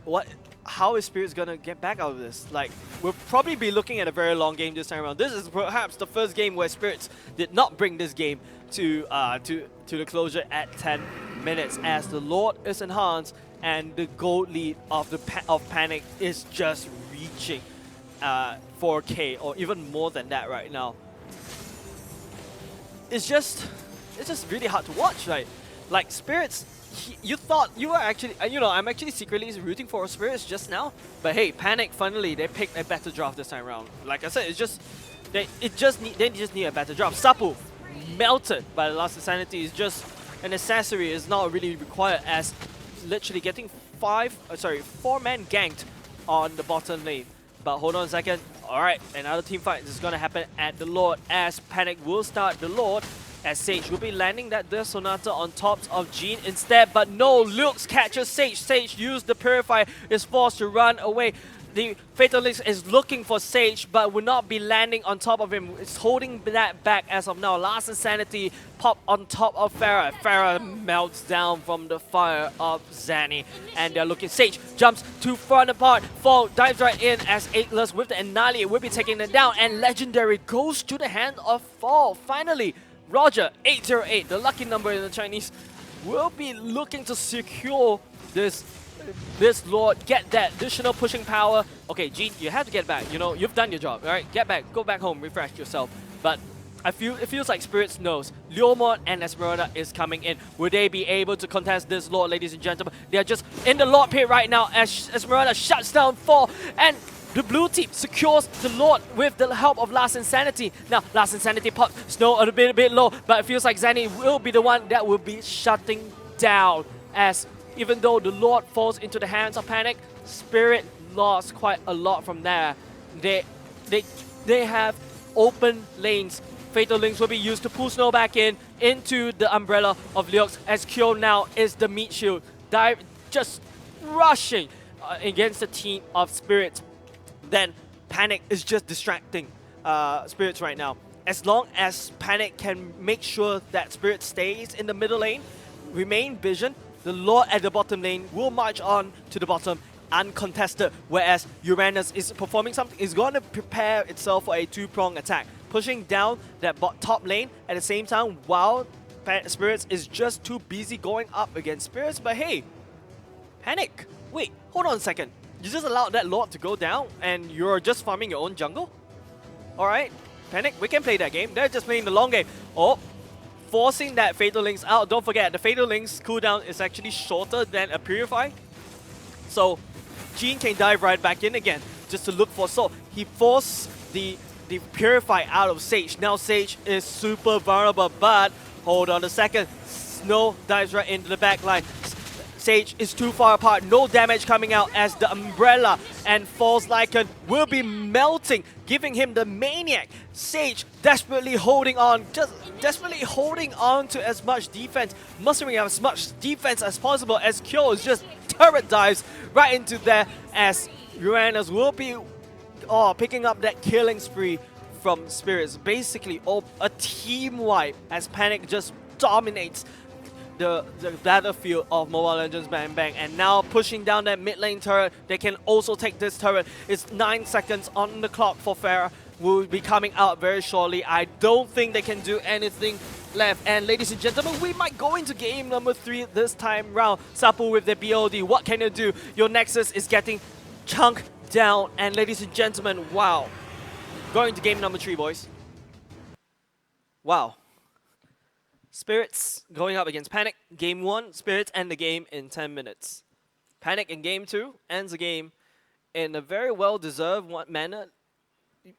how is Spirits gonna get back out of this? Like, we'll probably be looking at a very long game this time around. This is perhaps the first game where Spirits did not bring this game to the closure at 10 minutes, as the Lord is enhanced and the gold lead of Panic is just reaching 4K or even more than that right now. It's just really hard to watch, right? Like, Spirits, you thought you were actually, I'm actually secretly rooting for Spirits just now, but hey, Panic finally, they picked a better draft this time around. Like I said, they just need a better draft. Sapu melted by the last Insanity is just an accessory, is not really required, as literally getting 4-man ganked on the bottom lane. But hold on a second. Alright, another team fight is gonna happen at the Lord, as Panic will start the Lord. as Sage will be landing that Death Sonata on top of Jean instead, but no, Lux catches Sage. Sage used the Purify, is forced to run away. The Fatal Lynx is looking for Sage, but will not be landing on top of him. It's holding that back as of now. Last Insanity pop on top of Farah. Farah melts down from the fire of Zanny. And they're looking. Sage jumps too far apart. Fall dives right in as Atlas with the Annihilate will be taking it down. And Legendary goes to the hand of Fall. Finally, Roger, 808, the lucky number in the Chinese, will be looking to secure this Lord, get that additional pushing power. Okay, Jean, you have to get back. You know, you've done your job, all right? Get back, go back home, refresh yourself. But it feels like Spirits knows Leomord and Esmeralda is coming in. Will they be able to contest this Lord, ladies and gentlemen? They're just in the Lord pit right now as Esmeralda shuts down 4, and the blue team secures the Lord with the help of Last Insanity. Now, Last Insanity pop Snow a bit low, but it feels like Zanny will be the one that will be shutting down, as even though the Lord falls into the hands of Panic, Spirit lost quite a lot from there. They have open lanes. Fatal Links will be used to pull Snow back into the umbrella of Lux, as Kyo now is the meat shield. Just rushing against the team of Spirits. Then Panic is just distracting Spirits right now. As long as Panic can make sure that Spirit stays in the middle lane, remain vision, the Lord at the bottom lane will march on to the bottom uncontested, whereas Uranus is performing something, is going to prepare itself for a two-prong attack, pushing down that top lane at the same time while Spirits is just too busy going up against Spirits. But hey, Panic, wait, hold on a second. You just allowed that Lord to go down and you're just farming your own jungle? Alright, Panic, we can play that game. They're just playing the long game. Oh, forcing that Fatal Links out. Don't forget, the Fatal Links cooldown is actually shorter than a Purify. So, Jean can dive right back in again just to look for Soul. He forced the Purify out of Sage. Now Sage is super vulnerable, but hold on a second. Snow dives right into the back line. Sage is too far apart, no damage coming out as the Umbrella and False Lycan will be melting, giving him the Maniac. Sage desperately holding on, just desperately holding on to as much defense, mustering up as much defense as possible as Kyo is just turret dives right into there as Uranus will be picking up that killing spree from Spirits. Basically, a team wipe as Panic just dominates the battlefield of Mobile Legends Bang Bang, and now pushing down that mid lane turret. They can also take this turret. It's 9 seconds on the clock for Farah. Will be coming out very shortly. I don't think they can do anything left. And ladies and gentlemen, we might go into game number 3 this time round. Sapu with the BOD. What can you do? Your Nexus is getting chunked down. And ladies and gentlemen, wow. Going to game number 3, boys. Wow. Spirits going up against Panic. Game 1, Spirits end the game in 10 minutes. Panic in game 2 ends the game in a very well-deserved manner.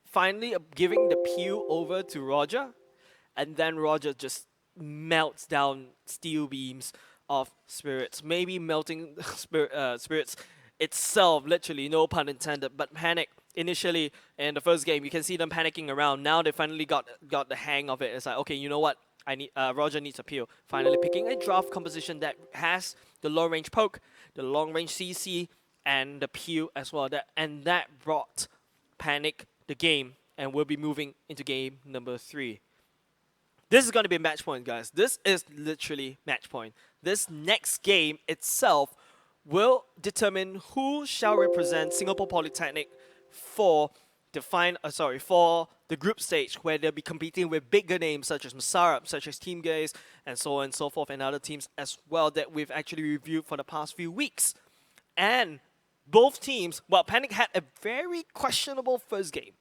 Finally giving the peel over to Roger. And then Roger just melts down steel beams of Spirits. Maybe melting Spirits itself, literally, no pun intended. But Panic, initially in the first game, you can see them panicking around. Now they finally got the hang of it. It's like, okay, you know what? Roger needs a peel. Finally picking a draft composition that has the long range poke, the long range CC, and the peel as well. And that brought Panic the game, and we'll be moving into game number 3. This is going to be a match point, guys. This is literally match point. This next game itself will determine who shall represent Singapore Polytechnic for the group stage, where they'll be competing with bigger names such as Masarap, such as Team Gaze, and so on and so forth, and other teams as well that we've actually reviewed for the past few weeks. And both teams, well, Panic had a very questionable first game,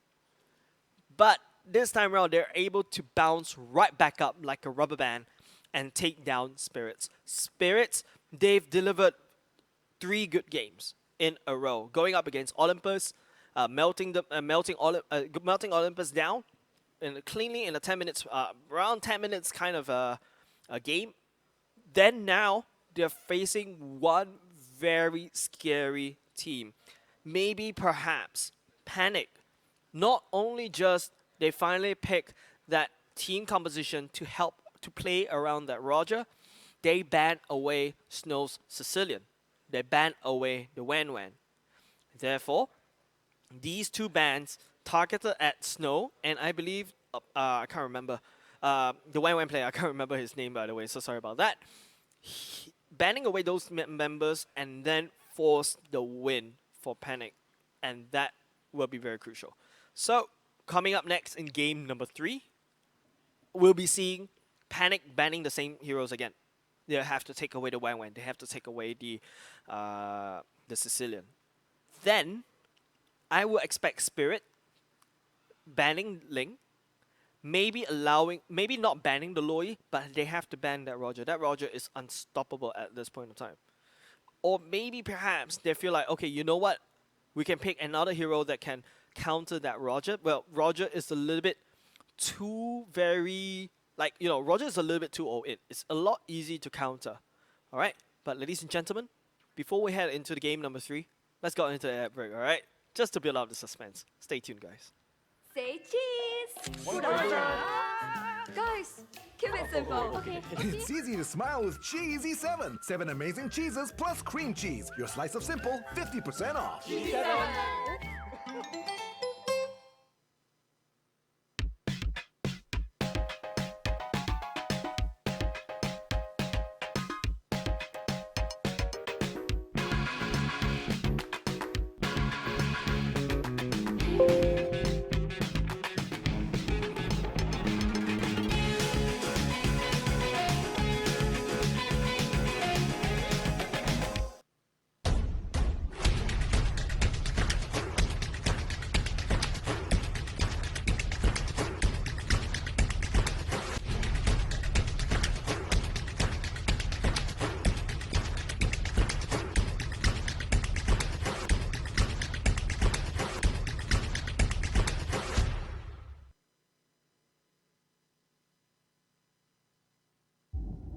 but this time around they're able to bounce right back up like a rubber band and take down Spirits. Spirits, they've delivered 3 good games in a row, going up against Olympus, melting Olympus down cleanly in a 10 minutes, around 10 minutes kind of a game. Then now they're facing one very scary team. Maybe perhaps Panic. Not only just they finally picked that team composition to help to play around that Roger, they banned away Snow's Sicilian. They banned away the Wan Wan. Therefore, these two bans targeted at Snow, and I believe, I can't remember, the Wan Wan player, I can't remember his name by the way, so sorry about that. Banning away those members and then force the win for Panic, and that will be very crucial. So, coming up next in game number 3, we'll be seeing Panic banning the same heroes again. They have to take away the Wan Wan, they have to take away the Sicilian. Then, I will expect Spirit banning Ling, maybe not banning the Loi, but they have to ban that Roger. That Roger is unstoppable at this point in time. Or maybe perhaps they feel like, okay, you know what? We can pick another hero that can counter that Roger. Well, Roger is a little bit too Roger is a little bit too old. It's a lot easy to counter. Alright? But ladies and gentlemen, before we head into the game number 3, let's go into the ad break, alright? Just to build up the suspense. Stay tuned, guys. Say cheese! Guys, keep it simple. Okay. It's easy to smile with Cheesy 7. 7 amazing cheeses plus cream cheese. Your slice of simple, 50% off.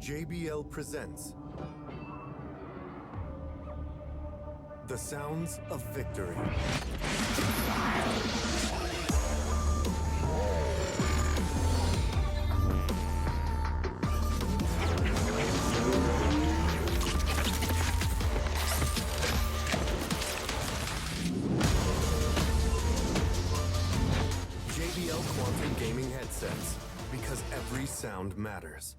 JBL presents The Sounds of Victory. JBL Quantum Gaming headsets, because every sound matters.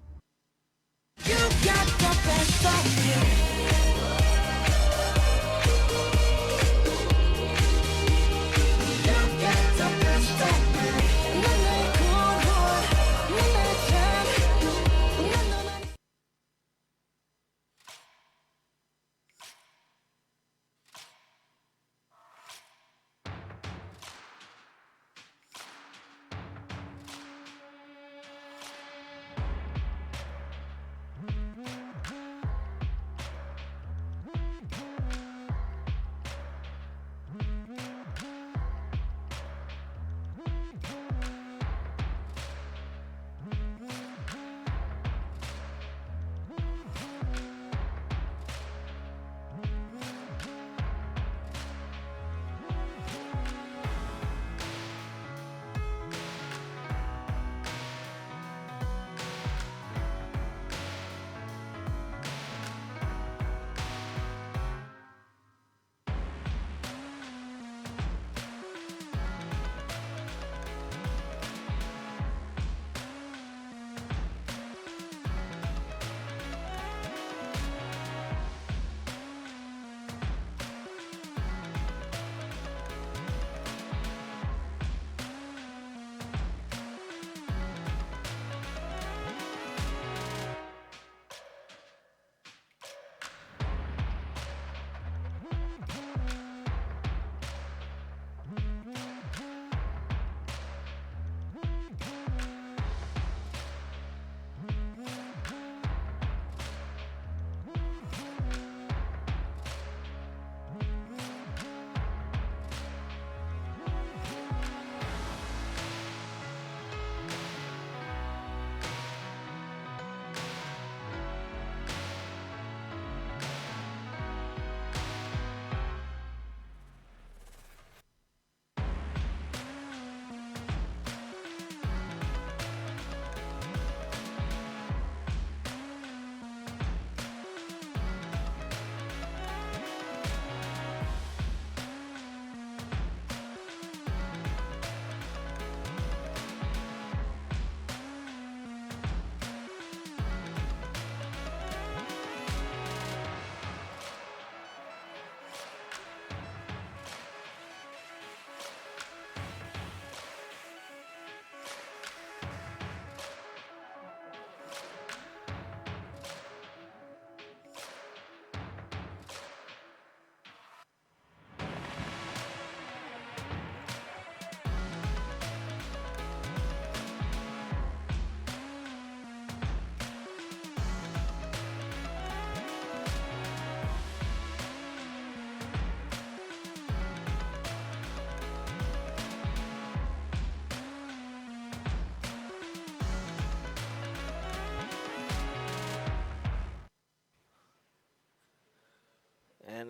You got the best of me. You got the best of me. 너의 구원, 너의 참, 난 너만.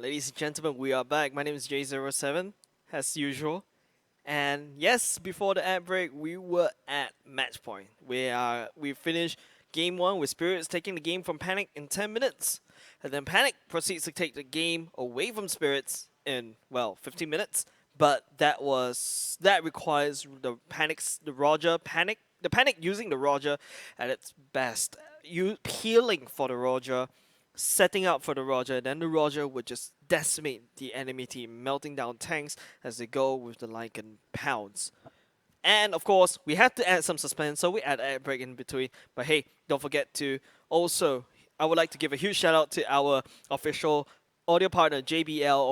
Ladies and gentlemen, we are back. My name is J07, as usual. And yes, before the ad break, we were at match point. We finished game 1 with Spirits taking the game from Panic in 10 minutes. And then Panic proceeds to take the game away from Spirits in, well, 15 minutes. But that requires the Panic using the Roger at its best. You peeling for the Roger, setting up for the Roger, then the Roger would just decimate the enemy team, melting down tanks as they go with the Lycan pounds. And of course, we had to add some suspense, so we add a break in between. But hey, don't forget to also, I would like to give a huge shout out to our official audio partner, JBL,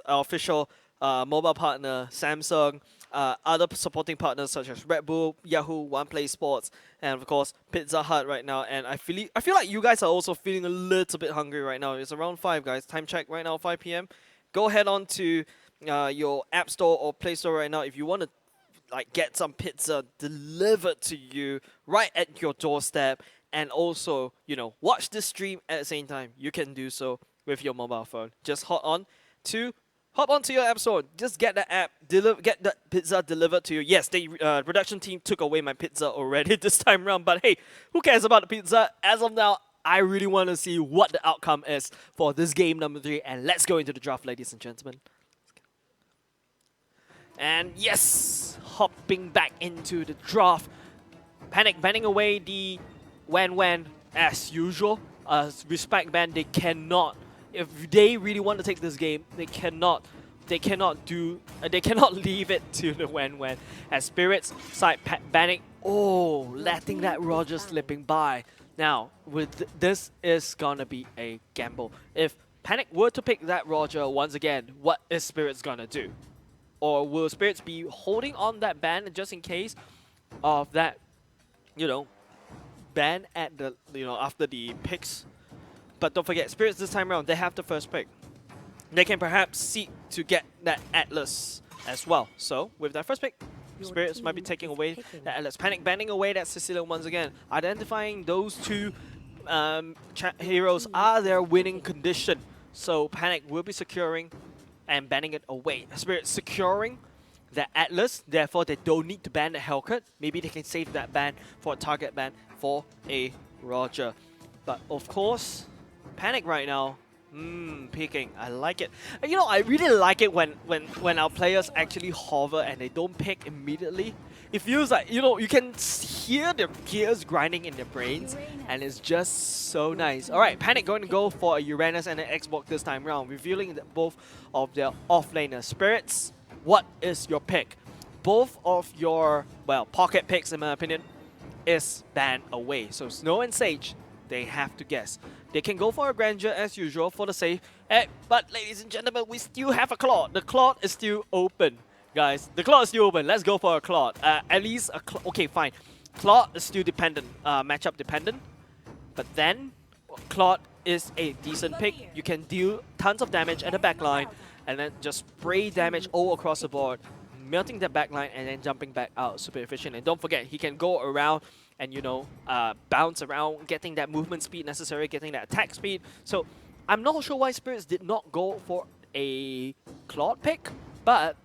official mobile partner, Samsung, other supporting partners such as Red Bull, Yahoo, OnePlay Sports, and of course Pizza Hut right now. And I feel like you guys are also feeling a little bit hungry right now. It's around 5, guys. Time check right now, 5 p.m. Go head on to your App Store or Play Store right now if you want to get some pizza delivered to you right at your doorstep, and also watch this stream at the same time. You can do so with your mobile phone. Just hop onto your app store. Just get the app, get the pizza delivered to you. Yes, the production team took away my pizza already this time around, but hey, who cares about the pizza? As of now, I really want to see what the outcome is for this game number 3, and let's go into the draft, ladies and gentlemen. And yes, hopping back into the draft. Panic banning away the Wan as usual. Respect ban, they cannot. If they really want to take this game, they cannot leave it to the Wan. As Spirits side banning, letting that Roger slipping by. Now, this is gonna be a gamble. If Panic were to pick that Roger once again, what is Spirits gonna do? Or will Spirits be holding on that ban just in case of that, ban at the, after the picks? But don't forget, Spirits this time around, they have the first pick. They can perhaps seek to get that Atlas as well. So, with that first pick, Spirits might be taking away that Atlas. Panic banning away that Cecilia once again. Identifying those two heroes are their winning condition. So, Panic will be securing and banning it away. Spirits securing the Atlas, therefore they don't need to ban the Hellcat. Maybe they can save that ban for a target ban for a Roger. But of course, Panic right now, picking. I like it. I really like it when our players actually hover and they don't pick immediately. It feels like, you can hear the gears grinding in their brains, and it's just so nice. Alright, Panic going to go for a Uranus and an Xbox this time round, revealing that both of their offlaners. Spirits, what is your pick? Both of your, pocket picks in my opinion, is ban away. So Snow and Sage, they have to guess. They can go for a Grandeur as usual for the save. But ladies and gentlemen, we still have a Claude. The Claude is still open, guys. The Claude is still open. Let's go for a Claude. At least a okay, fine. Claude is still dependent, matchup dependent. But then, Claude is a decent pick. You can deal tons of damage at the backline and then just spray damage all across the board, melting the backline and then jumping back out. Super efficient. And don't forget, he can go around and bounce around, getting that movement speed necessary, getting that attack speed. So I'm not sure why Spirits did not go for a Claude pick, but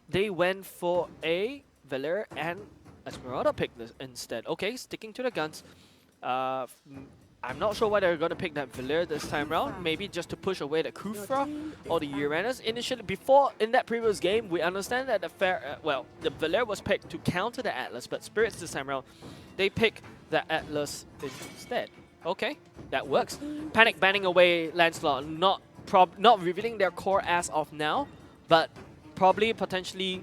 they went for a Valere and Esmeralda pick instead. Okay, sticking to the guns. I'm not sure why they're going to pick that Valere this time around. Maybe just to push away the Kufra or the Uranus. Initially, in that previous game, we understand that the Valere was picked to counter the Atlas, but Spirits this time around, they pick the Atlas instead. Okay, that works. Panic banning away Lancelot, not revealing their core as of now, but probably potentially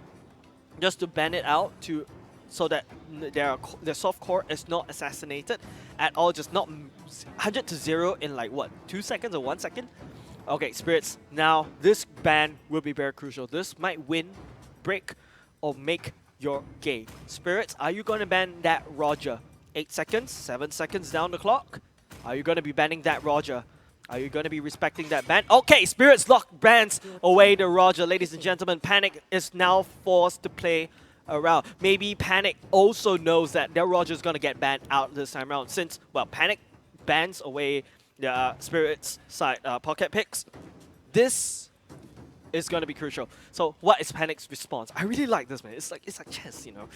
just to ban it out so that their soft core is not assassinated at all, just not 100 to 0 in 2 seconds or 1 second. Okay, Spirits, now this ban will be very crucial. This might win, break, or make your game. Spirits, are you going to ban that Roger? 8 seconds, 7 seconds down the clock. Are you going to be banning that Roger? Are you going to be respecting that ban? Okay, Spirits lock bans away the Roger. Ladies and gentlemen, Panic is now forced to play around. Maybe Panic also knows that their Roger is going to get banned out this time around, since, Panic bans away the Spirits side pocket picks. This is going to be crucial. So what is Panic's response? I really like this, man. It's like chess, you know.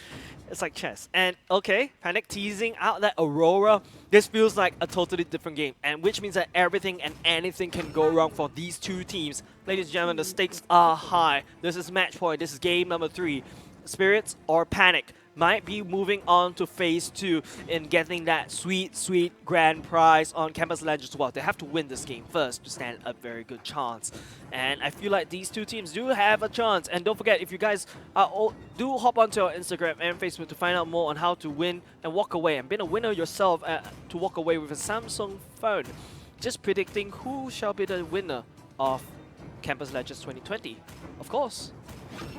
It's like chess. And okay, Panic teasing out that Aurora. This feels like a totally different game, and which means that everything and anything can go wrong for these two teams. Ladies and gentlemen, the stakes are high. This is match point. This is game number 3. Spirits or Panic might be moving on to phase 2 in getting that sweet grand prize on Campus Legends as well. They have to win this game first to stand a very good chance. And I feel like these two teams do have a chance. And don't forget, if you guys do hop onto our Instagram and Facebook to find out more on how to win and walk away and be a winner yourself to walk away with a Samsung phone. Just predicting who shall be the winner of Campus Legends 2020. Of course,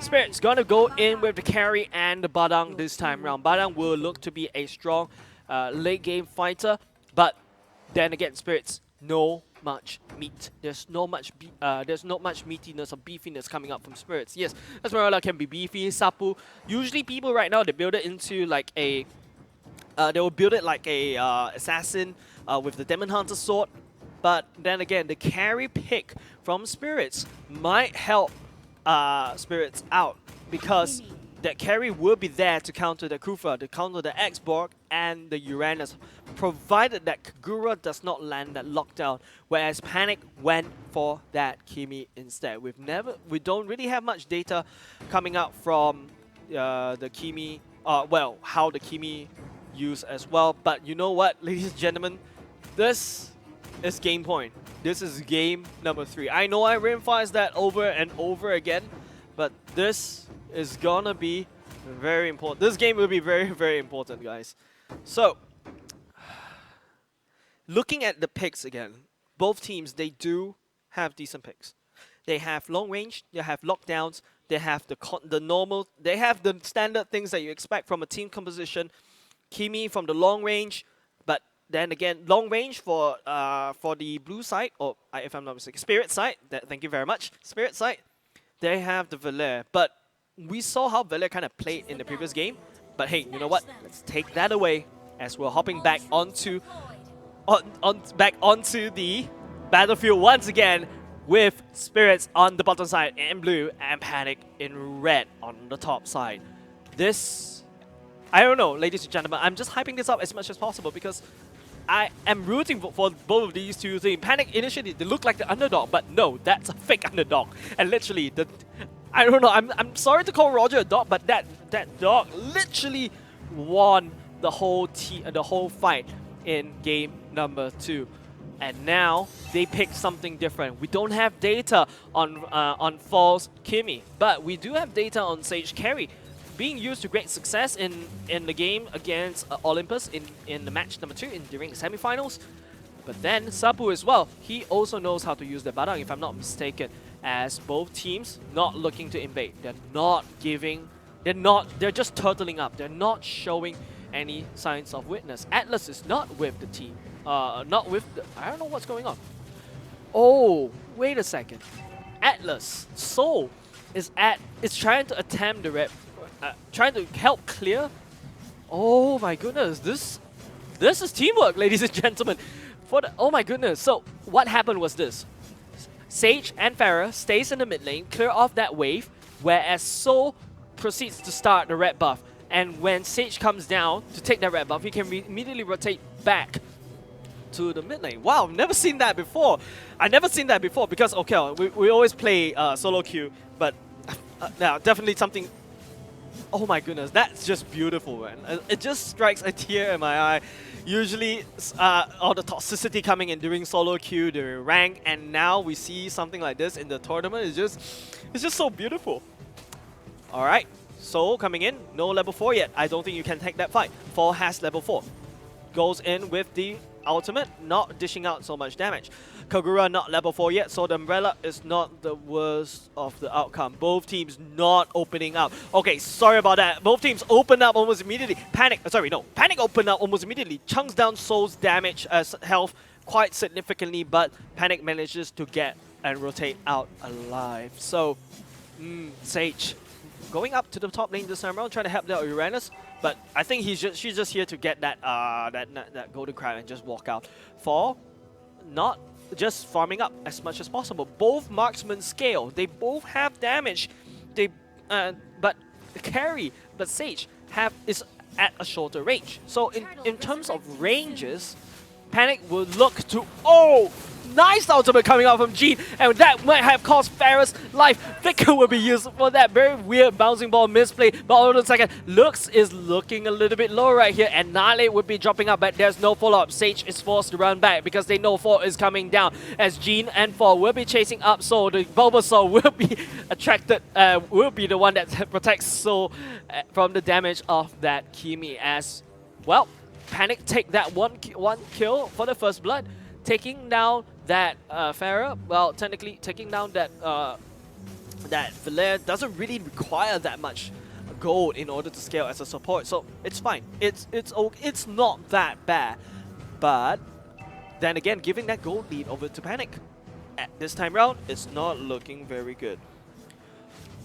Spirit's gonna go in with the carry and the Badang this time round. Badang will look to be a strong late game fighter, but then again, Spirit's no much meat. There's not much meatiness or beefiness coming up from Spirits. Yes, Esmeralda can be beefy. Sapu, usually people right now they build it into like a they will build it like a assassin with the Demon Hunter sword. But then again, the carry pick from Spirits might help Spirits out, because that carry will be there to counter the Kufa, to counter the X-Borg and the Uranus, provided that Kagura does not land that lockdown, whereas Panic went for that Kimi instead. We don't really have much data coming out from the Kimi, well, how the Kimi use as well, but you know what, ladies and gentlemen, this is game point. This is game number 3. I know I reinforced that over and over again, but this is gonna be very important. This game will be very important, guys. So, looking at the picks again, both teams, they do have decent picks. They have long range, they have lockdowns, they have the normal, they have the standard things that you expect from a team composition. Kimi from the long range, but then again, long range for the blue side, or if I'm not mistaken, Spirit side. Thank you very much, Spirit side. They have the Valer, but we saw how Valer kind of played in the previous game. But hey, you know what? Let's take that away as we're hopping back onto the battlefield once again with Spirits on the bottom side in blue and Panic in red on the top side. This, I don't know, ladies and gentlemen. I'm just hyping this up as much as possible because I am rooting for both of these two things. Panic initially, they look like the underdog, but no, that's a fake underdog. And literally, I don't know, I'm sorry to call Roger a dog, but that dog literally won the whole fight in game number 2. And now they pick something different. We don't have data on False Kimi, but we do have data on Sage Carry being used to great success in the game against Olympus in the match number 2 during the semifinals. But then Sapu as well, he also knows how to use the Badang, if I'm not mistaken, as both teams not looking to invade. They're just turtling up. They're not showing any signs of weakness. Atlas is not with the team. I don't know what's going on. Oh, wait a second. Atlas, Soul is trying to attempt the red, trying to help clear. Oh my goodness, this is teamwork, ladies and gentlemen. Oh my goodness. So what happened was this: Sage and Farah stays in the mid lane, clear off that wave, whereas Soul proceeds to start the red buff. And when Sage comes down to take that red buff, he can immediately rotate back to the mid lane. Wow, never seen that before. I never seen that before because, okay, we always play solo queue, but now definitely something. Oh my goodness, that's just beautiful, man. It just strikes a tear in my eye. Usually, all the toxicity coming in during solo queue, during rank, and now we see something like this in the tournament. It's just so beautiful. All right, Soul coming in, no level 4 yet. I don't think you can take that fight. Fall has level 4. Goes in with the ultimate, not dishing out so much damage. Kagura not level 4 yet, so the Umbrella is not the worst of the outcome. Both teams not opening up. Okay, sorry about that. Both teams open up almost immediately. Panic opened up almost immediately. Chunks down Soul's damage as health quite significantly, but Panic manages to get and rotate out alive. So, Sage going up to the top lane this time around, trying to help out Uranus, but I think she's just here to get that golden crown and just walk out. Fall, not just farming up as much as possible. Both marksmen scale. They both have damage. They, but carry, but Sage is at a shorter range. So in terms of ranges, Panic will look to nice ultimate coming out from Jean, and that might have cost Farah's life. Flicker will be used for that very weird bouncing ball misplay, but hold on a second. Lux is looking a little bit low right here, and Nale would be dropping up, but there's no follow-up. Sage is forced to run back because they know 4 is coming down, as Jean and 4 will be chasing up, so the Bulbasaur will be attracted, will be the one that protects Soul from the damage of that Kimi, as, well, Panic take that one kill for the first blood, taking down that Farah. Well, technically taking down that that Valair doesn't really require that much gold in order to scale as a support, so it's fine. It's not that bad, but then again, giving that gold lead over to Panic at this time round, it's not looking very good.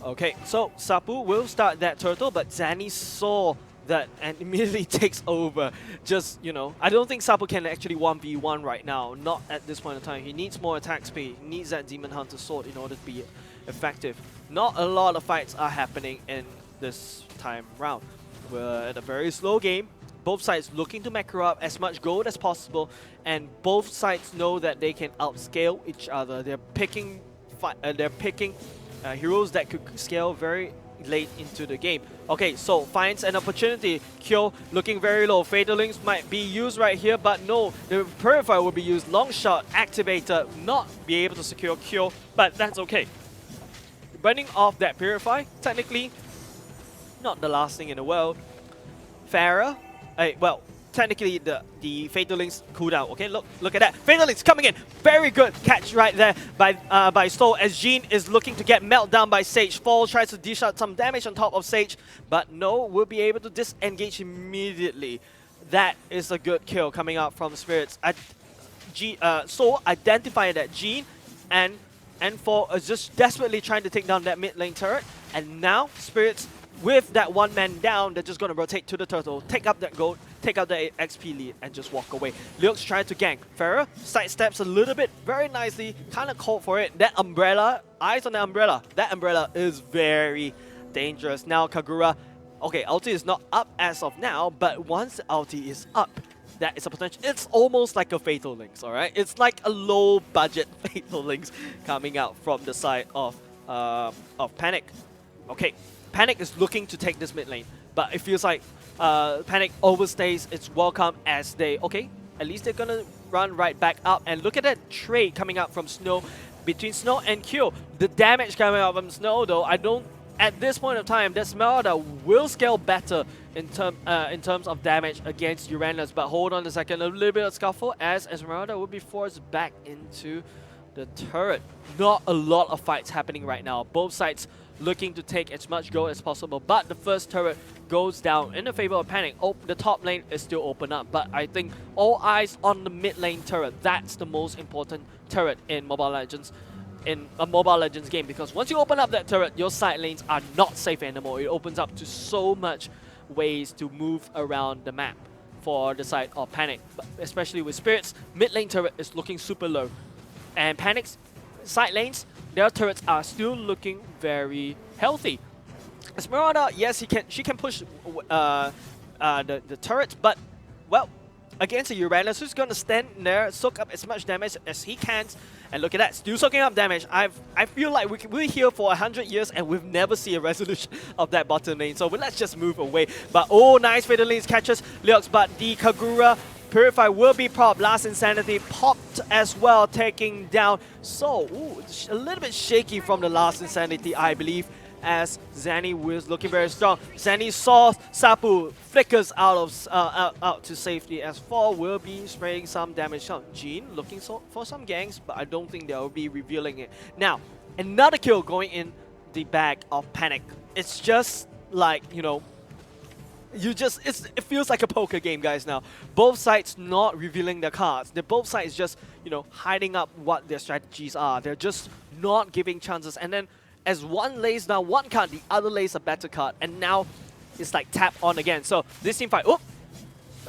Okay, so Sapu will start that turtle, but Zanny saw that and immediately takes over. Just, you know, I don't think Sapu can actually 1v1 right now, not at this point in time. He needs more attack speed, he needs that Demon Hunter sword in order to be effective. Not a lot of fights are happening in this time round. We're at a very slow game, both sides looking to macro up as much gold as possible, and both sides know that they can outscale each other. They're picking heroes that could scale very late into the game. Okay, so finds an opportunity. Kyo looking very low. Fatal Links might be used right here, but no, the Purifier will be used. Long shot activator, not be able to secure Kyo, but that's okay. Burning off that Purify, technically not the last thing in the world. Farah, well, technically the Fatal Links cooldown. Okay, look at that. Fatal Links coming in. Very good catch right there by Soul, as Jean is looking to get meltdown by Sage. Fall tries to dish out some damage on top of Sage, but no, will be able to disengage immediately. That is a good kill coming out from Spirits. Soul identified that Jean and Fall is just desperately trying to take down that mid lane turret, and now Spirits, with that one man down, they're just going to rotate to the turtle, take up that gold, take out the XP lead, and just walk away. Luke's trying to gank. Farah sidesteps a little bit, very nicely, kind of called for it. That umbrella, eyes on the umbrella. That umbrella is very dangerous. Now Kagura, okay, ulti is not up as of now, but once the ulti is up, that is a potential. It's almost like a Fatal Links, alright? It's like a low budget Fatal Links coming out from the side of Panic. Okay. Panic is looking to take this mid lane, but it feels like Panic overstays its welcome as they, okay, at least they're gonna run right back up. And look at that trade coming out from Snow, between Snow and Q. The damage coming out from Snow though, I don't, at this point of time, that Esmeralda will scale better in terms of damage against Uranus. But hold on a second, a little bit of scuffle as Esmeralda will be forced back into the turret. Not a lot of fights happening right now. Both sides looking to take as much gold as possible, but the first turret goes down in the favor of Panic. The top lane is still open up, but I think all eyes on the mid lane turret. That's the most important turret in Mobile Legends, in a Mobile Legends game, because once you open up that turret, your side lanes are not safe anymore. It opens up to so much ways to move around the map for the side of Panic, but especially with Spirits. Mid lane turret is looking super low, and Panic's side lanes, their turrets are still looking very healthy. Esmeralda, yes, she can push the turret, but, well, against a Uranus who's going to stand there, soak up as much damage as he can, and look at that, still soaking up damage. I feel like we're here for 100 years and we've never seen a resolution of that bottom lane, so let's just move away. But oh, nice Fatal Links catches Lux, but the Kagura Purify will be popped. Last Insanity popped as well, taking down. So, ooh, a little bit shaky from the Last Insanity, I believe, as Zanny was looking very strong. Zanny saw Sapu, flickers out to safety, as Fall will be spraying some damage on Jean, looking for some ganks, but I don't think they'll be revealing it. Now, another kill going in the bag of Panic. It's just like, you know, it feels like a poker game, guys, now. Both sides not revealing their cards. They're both sides just, you know, hiding up what their strategies are. They're just not giving chances. And then as one lays down one card, the other lays a better card. And now it's like tap on again. So this team fight, oh,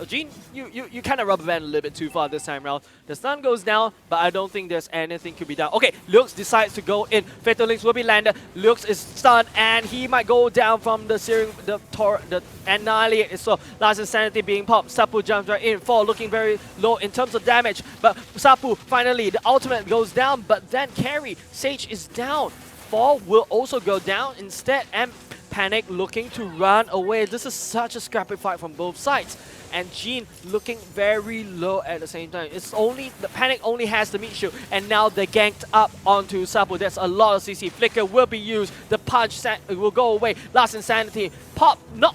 Jean, you kind of rubber band a little bit too far this time around. The stun goes down, but I don't think there's anything to be done. Okay, Lux decides to go in. Fatal Links will be landed. Lux is stunned, and he might go down from the steering, the Annihilate. So Last Insanity being popped. Sapu jumps right in. Fall looking very low in terms of damage, but Sapu finally the ultimate goes down. But then carry Sage is down. Fall will also go down instead, and Panic looking to run away. This is such a scrappy fight from both sides. And Jean looking very low at the same time. It's only the Panic only has the meat shield, and now they ganked up onto Sapu. There's a lot of CC. Flicker will be used. The punch will go away. Last Insanity pop. Not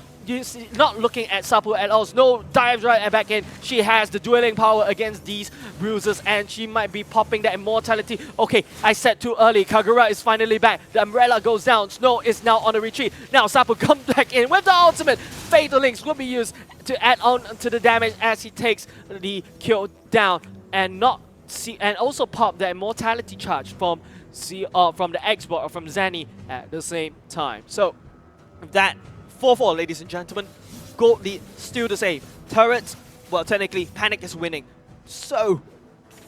looking at Sapu at all. Snow dives right back in. She has the dueling power against these bruises, and she might be popping that immortality. Okay, I said too early. Kagura is finally back. The umbrella goes down. Snow is now on the retreat. Now Sapu comes back in with the ultimate. Fatal Links will be used to add on to the damage as he takes the kill down, and also pop the immortality charge from the Xbox or from Zanny at the same time. So that 4-4, ladies and gentlemen. Gold lead still the same. Turrets, well, technically, Panic is winning. So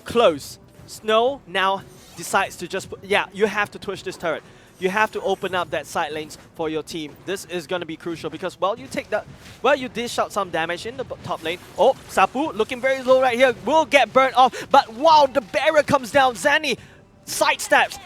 close. Snow now decides to just you have to push this turret. You have to open up that side lanes for your team. This is going to be crucial because, well, you dish out some damage in the top lane. Oh, Sapu looking very low right here. Will get burnt off. But wow, the barrier comes down. Zanny sidesteps,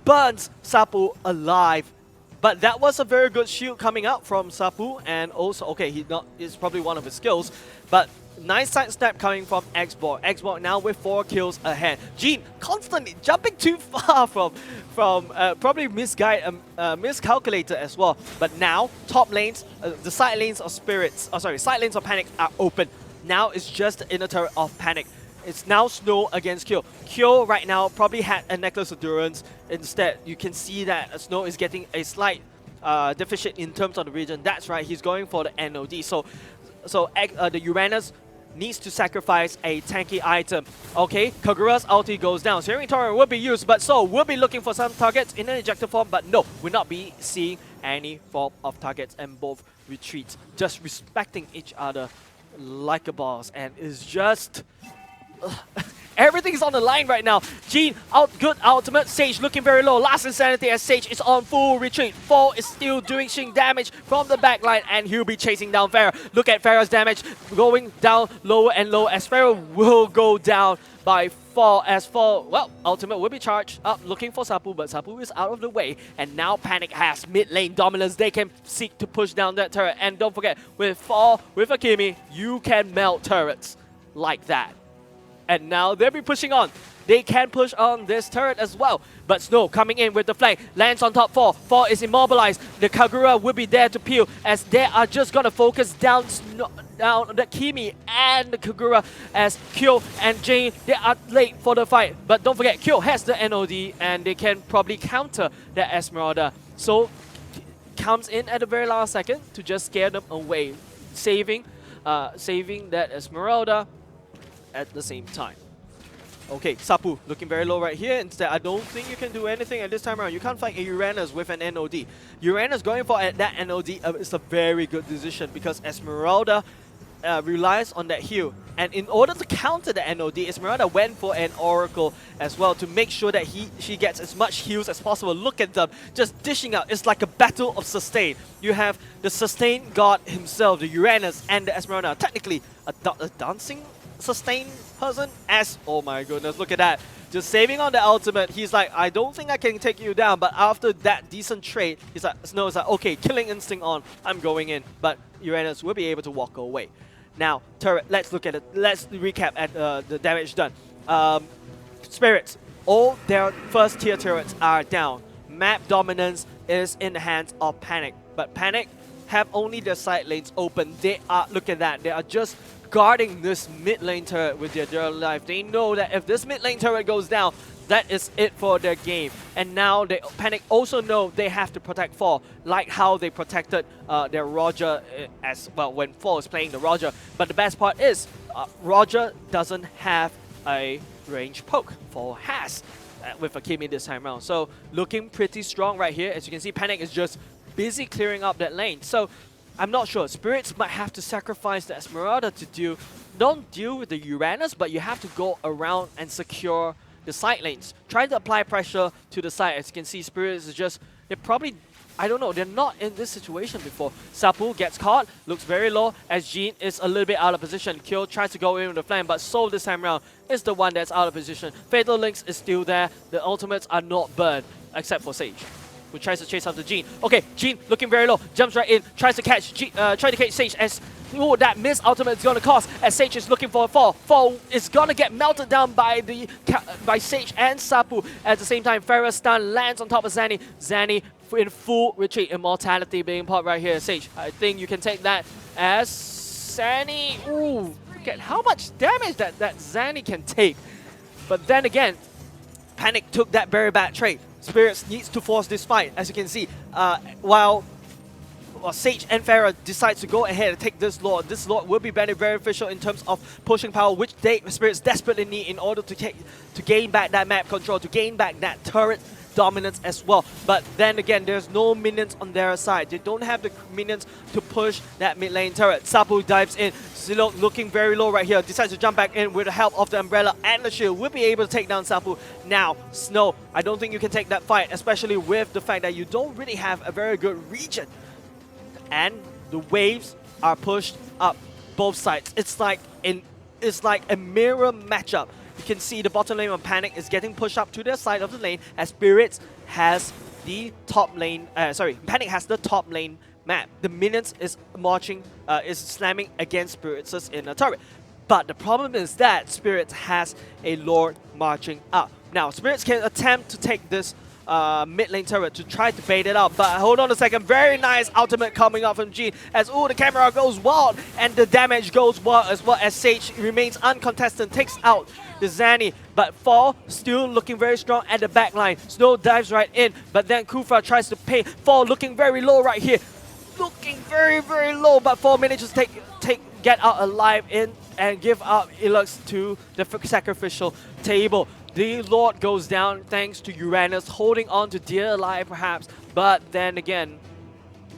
burns Sapu alive. But that was a very good shield coming out from Sapu, and also, okay, it's probably one of his skills, but nice side step coming from Xbox. Xbox now with 4 kills ahead. Jean constantly jumping too far from probably miscalculated as well. But now top lanes, the side lanes of side lanes of Panic are open. Now it's just the inner turret of Panic. It's now Snow against Kyo. Kyo right now probably had a Necklace of Endurance. Instead, you can see that Snow is getting a slight deficit in terms of the region. That's right, he's going for the NOD. So the Uranus needs to sacrifice a tanky item. Okay, Kagura's ulti goes down. Searing Torrent will be used, but so we'll be looking for some targets in an ejector form, but no, we'll not be seeing any form of targets, and both retreats. Just respecting each other like a boss, and it's just... everything's on the line right now. Jean, good ultimate. Sage looking very low. Last Insanity as Sage is on full retreat. Fall is still doing damage from the backline, and he'll be chasing down Pharah. Look at Pharah's damage going down lower and lower as Pharah will go down by Fall. As Fall, well, ultimate will be charged up looking for Sapu, but Sapu is out of the way, and now Panic has mid lane dominance. They can seek to push down that turret, and don't forget, with Fall, with Akimi, you can melt turrets like that. And now they'll be pushing on. They can push on this turret as well. But Snow coming in with the flank. Lands on top 4. 4 is immobilized. The Kagura will be there to peel as they are just going to focus down the Kimi and the Kagura as Kyo and Jane. They are late for the fight. But don't forget, Kyo has the NOD and they can probably counter the Esmeralda. So comes in at the very last second to just scare them away. Saving that Esmeralda at the same time. Okay, Sapu looking very low right here. Instead, I don't think you can do anything at this time around. You can't fight a Uranus with an NOD. Uranus going for that NOD is a very good decision because Esmeralda relies on that heal. And in order to counter the NOD, Esmeralda went for an Oracle as well to make sure that she gets as much heals as possible. Look at them, just dishing out. It's like a battle of sustain. You have the sustain god himself, the Uranus, and the Esmeralda. Technically, a dancing sustain person oh my goodness, look at that, just saving on the ultimate. He's like, I don't think I can take you down, but after that decent trade, he's like, Snow is like, okay, killing instinct on, I'm going in, but Uranus will be able to walk away. Now turret, let's look at it, let's recap at the damage done. Spirits, all their first tier turrets are down. Map dominance is in the hands of Panic, but Panic have only their side lanes open. They are, look at that, they are just guarding this mid lane turret with their dear life. They know that if this mid lane turret goes down, that is it for their game. And now Panic also know they have to protect Fall, like how they protected their Roger as well when Fall is playing the Roger. But the best part is, Roger doesn't have a range poke. Fall has with Akimi this time around. So looking pretty strong right here. As you can see, Panic is just busy clearing up that lane. So I'm not sure. Spirits might have to sacrifice the Esmeralda to don't deal with the Uranus, but you have to go around and secure the side lanes. Try to apply pressure to the side. As you can see, Spirits is just, they're probably, I don't know, they're not in this situation before. Sapu gets caught, looks very low, as Jean is a little bit out of position. Kyo tries to go in with the flank, but Soul this time around is the one that's out of position. Fatal Links is still there. The ultimates are not burned, except for Sage, who tries to chase after Jean. Okay, Jean looking very low, jumps right in, tries to catch Sage as that miss ultimate is gonna cost as Sage is looking for a fall. Fall is gonna get melted down by Sage and Sapu. At the same time, Farah's stun lands on top of Zanny. Zanny in full retreat. Immortality being popped right here. Sage, I think you can take that as Zanny. Ooh, look at how much damage that Zanny can take. But then again, Panic took that very bad trade. Spirits needs to force this fight, as you can see. While Sage and Farah decides to go ahead and take this Lord will be very beneficial in terms of pushing power, which Spirits desperately need in order to gain back that map control, to gain back that turret dominance as well. But then again, there's no minions on their side. They don't have the minions to push that mid lane turret. Sapu dives in. Zilok looking very low right here. Decides to jump back in with the help of the umbrella and the shield. Will be able to take down Sapu. Now, Snow, I don't think you can take that fight, especially with the fact that you don't really have a very good region. And the waves are pushed up both sides. It's like a mirror matchup. You can see the bottom lane of Panic is getting pushed up to their side of the lane as Spirits has the top lane. Panic has the top lane map. The minions is marching, is slamming against Spirits in a turret. But the problem is that Spirits has a Lord marching up. Now, Spirits can attempt to take this mid lane turret to try to bait it out, but hold on a second, very nice ultimate coming up from Jean as the camera goes wild and the damage goes wild as well as Sage remains uncontested, takes out the Zanny, but Fall still looking very strong at the back line. Snow dives right in, but then Kufa tries to pay. Fall looking very low right here, looking very, very low, but Fall manages to get out alive in and give up Ilux to the sacrificial table. The Lord goes down thanks to Uranus holding on to dear life perhaps, but then again,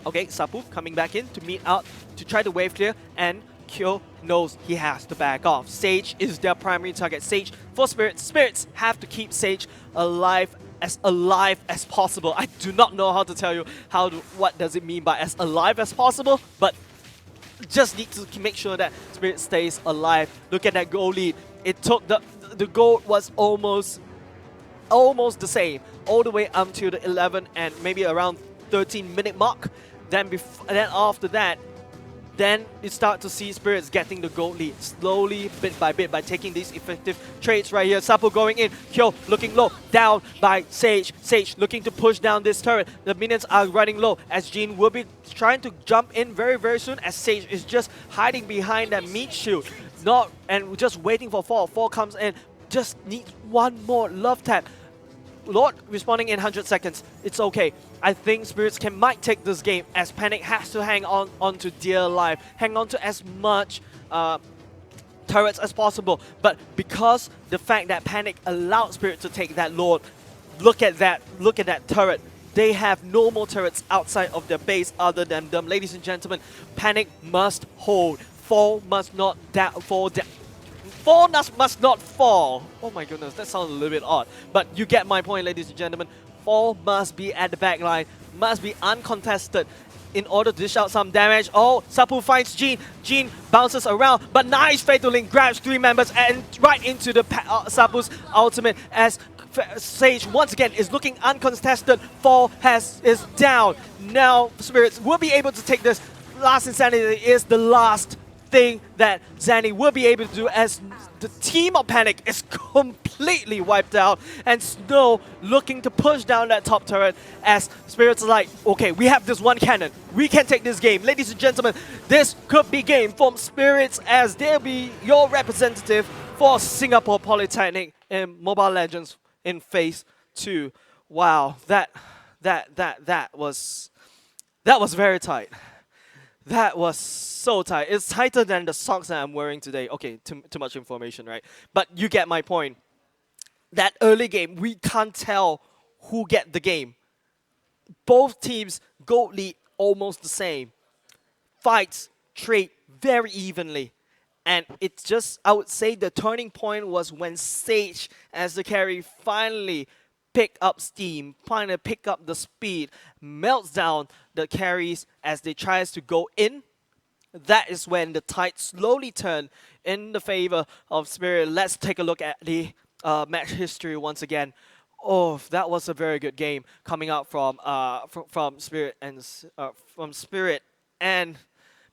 okay, Sapu coming back in to meet out to try to wave clear, and Kyo knows he has to back off. Sage is their primary target. Sage for Spirits. Spirits have to keep Sage alive as possible. I do not know how to tell you what does it mean by as alive as possible, but just need to make sure that Spirit stays alive. Look at that goal lead. It took the goal was almost the same all the way up to the 11 and maybe around 13-minute mark. Then after that, then you start to see Spirits getting the gold lead slowly, bit by bit, by taking these effective trades right here. Sapo going in, Kyo looking low, down by Sage. Sage looking to push down this turret. The minions are running low as Jean will be trying to jump in very, very soon as Sage is just hiding behind that meat shield. And just waiting for Fall. Fall comes in, just needs one more love tap. Lord responding in 100 seconds. It's okay. I think Spirits might take this game as Panic has to hang on to dear life. Hang on to as much turrets as possible. But because the fact that Panic allowed Spirit to take that Lord, look at that turret. They have no more turrets outside of their base other than them. Ladies and gentlemen, Panic must hold. Fall must not fall down. Fall must not fall. Oh my goodness, that sounds a little bit odd. But you get my point, ladies and gentlemen. Fall must be at the back line, must be uncontested in order to dish out some damage. Oh, Sapu finds Jean. Jean bounces around, but nice Fatal Link grabs 3 members and right into the Sapu's ultimate as Sage once again is looking uncontested. Fall is down. Now Spirits will be able to take this. Last Insanity is the last thing that Zanny will be able to do as the team of Panic is completely wiped out and Snow looking to push down that top turret as Spirits are like, okay, we have this one cannon. We can take this game. Ladies and gentlemen, this could be game from Spirits as they'll be your representative for Singapore Polytechnic in Mobile Legends in Phase 2. Wow, that was very tight. That was so tight. It's tighter than the socks that I'm wearing today. Okay, too much information, right? But you get my point. That early game, we can't tell who get the game. Both teams gold lead almost the same. fights trade very evenly. And it's just, I would say the turning point was when Sage, as the carry, finally picked up steam, finally pick up the speed, melts down the carries as they tries to go in. That is when the tide slowly turned in the favor of Spirit. Let's take a look at the match history once again. Oh, that was a very good game coming out from Spirit and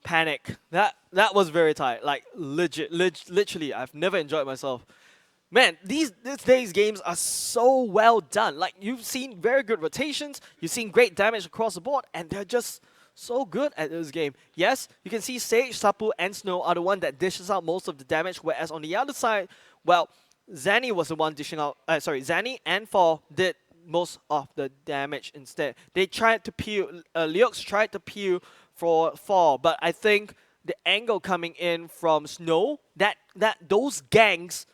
Panic. That was very tight. Like literally, I've never enjoyed myself. Man, these days games are so well done. Like you've seen very good rotations, you've seen great damage across the board, and they're just so good at this game. Yes, you can see Sage, Sapu, and Snow are the one that dishes out most of the damage, whereas on the other side, well, Zanny was the one dishing out. Zanny and Fall did most of the damage instead. They tried to peel. Leox tried to peel for Fall, but I think the angle coming in from Snow, that those gangs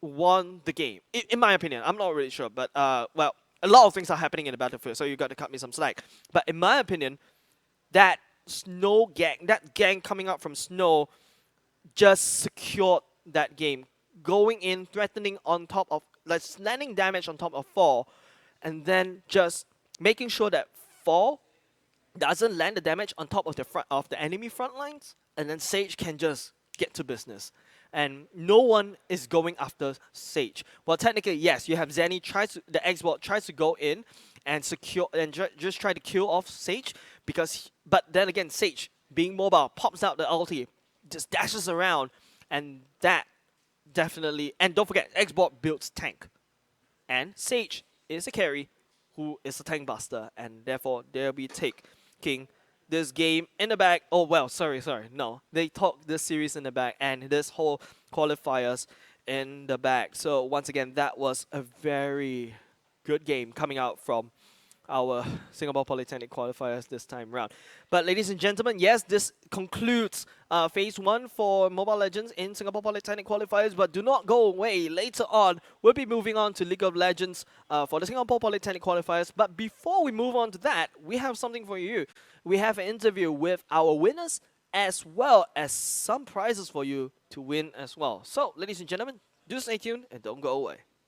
won the game. In my opinion, I'm not really sure, but well, a lot of things are happening in the battlefield, so you got to cut me some slack. But in my opinion, that gang coming out from Snow just secured that game. Going in, threatening on top of, like, landing damage on top of Fall, and then just making sure that Fall doesn't land the damage on top of the enemy front lines, and then Sage can just get to business. And no one is going after Sage. Well, technically, yes, you have Zanny the X-Bot tries to go in and secure and just try to kill off Sage but then again, Sage being mobile pops out the ulti, just dashes around, and that definitely. And don't forget, X-Bot builds tank, and Sage is a carry who is a tank buster, and therefore they'll be taking this game in the bag. Oh well, sorry, no, they took this series in the bag and this whole qualifiers in the bag. So once again, that was a very good game coming out from our Singapore Polytechnic qualifiers this time round. But ladies and gentlemen, yes, this concludes phase 1 for Mobile Legends in Singapore Polytechnic qualifiers, but do not go away. Later on, we'll be moving on to League of Legends for the Singapore Polytechnic qualifiers. But before we move on to that, we have something for you. We have an interview with our winners, as well as some prizes for you to win as well. So, ladies and gentlemen, do stay tuned and don't go away.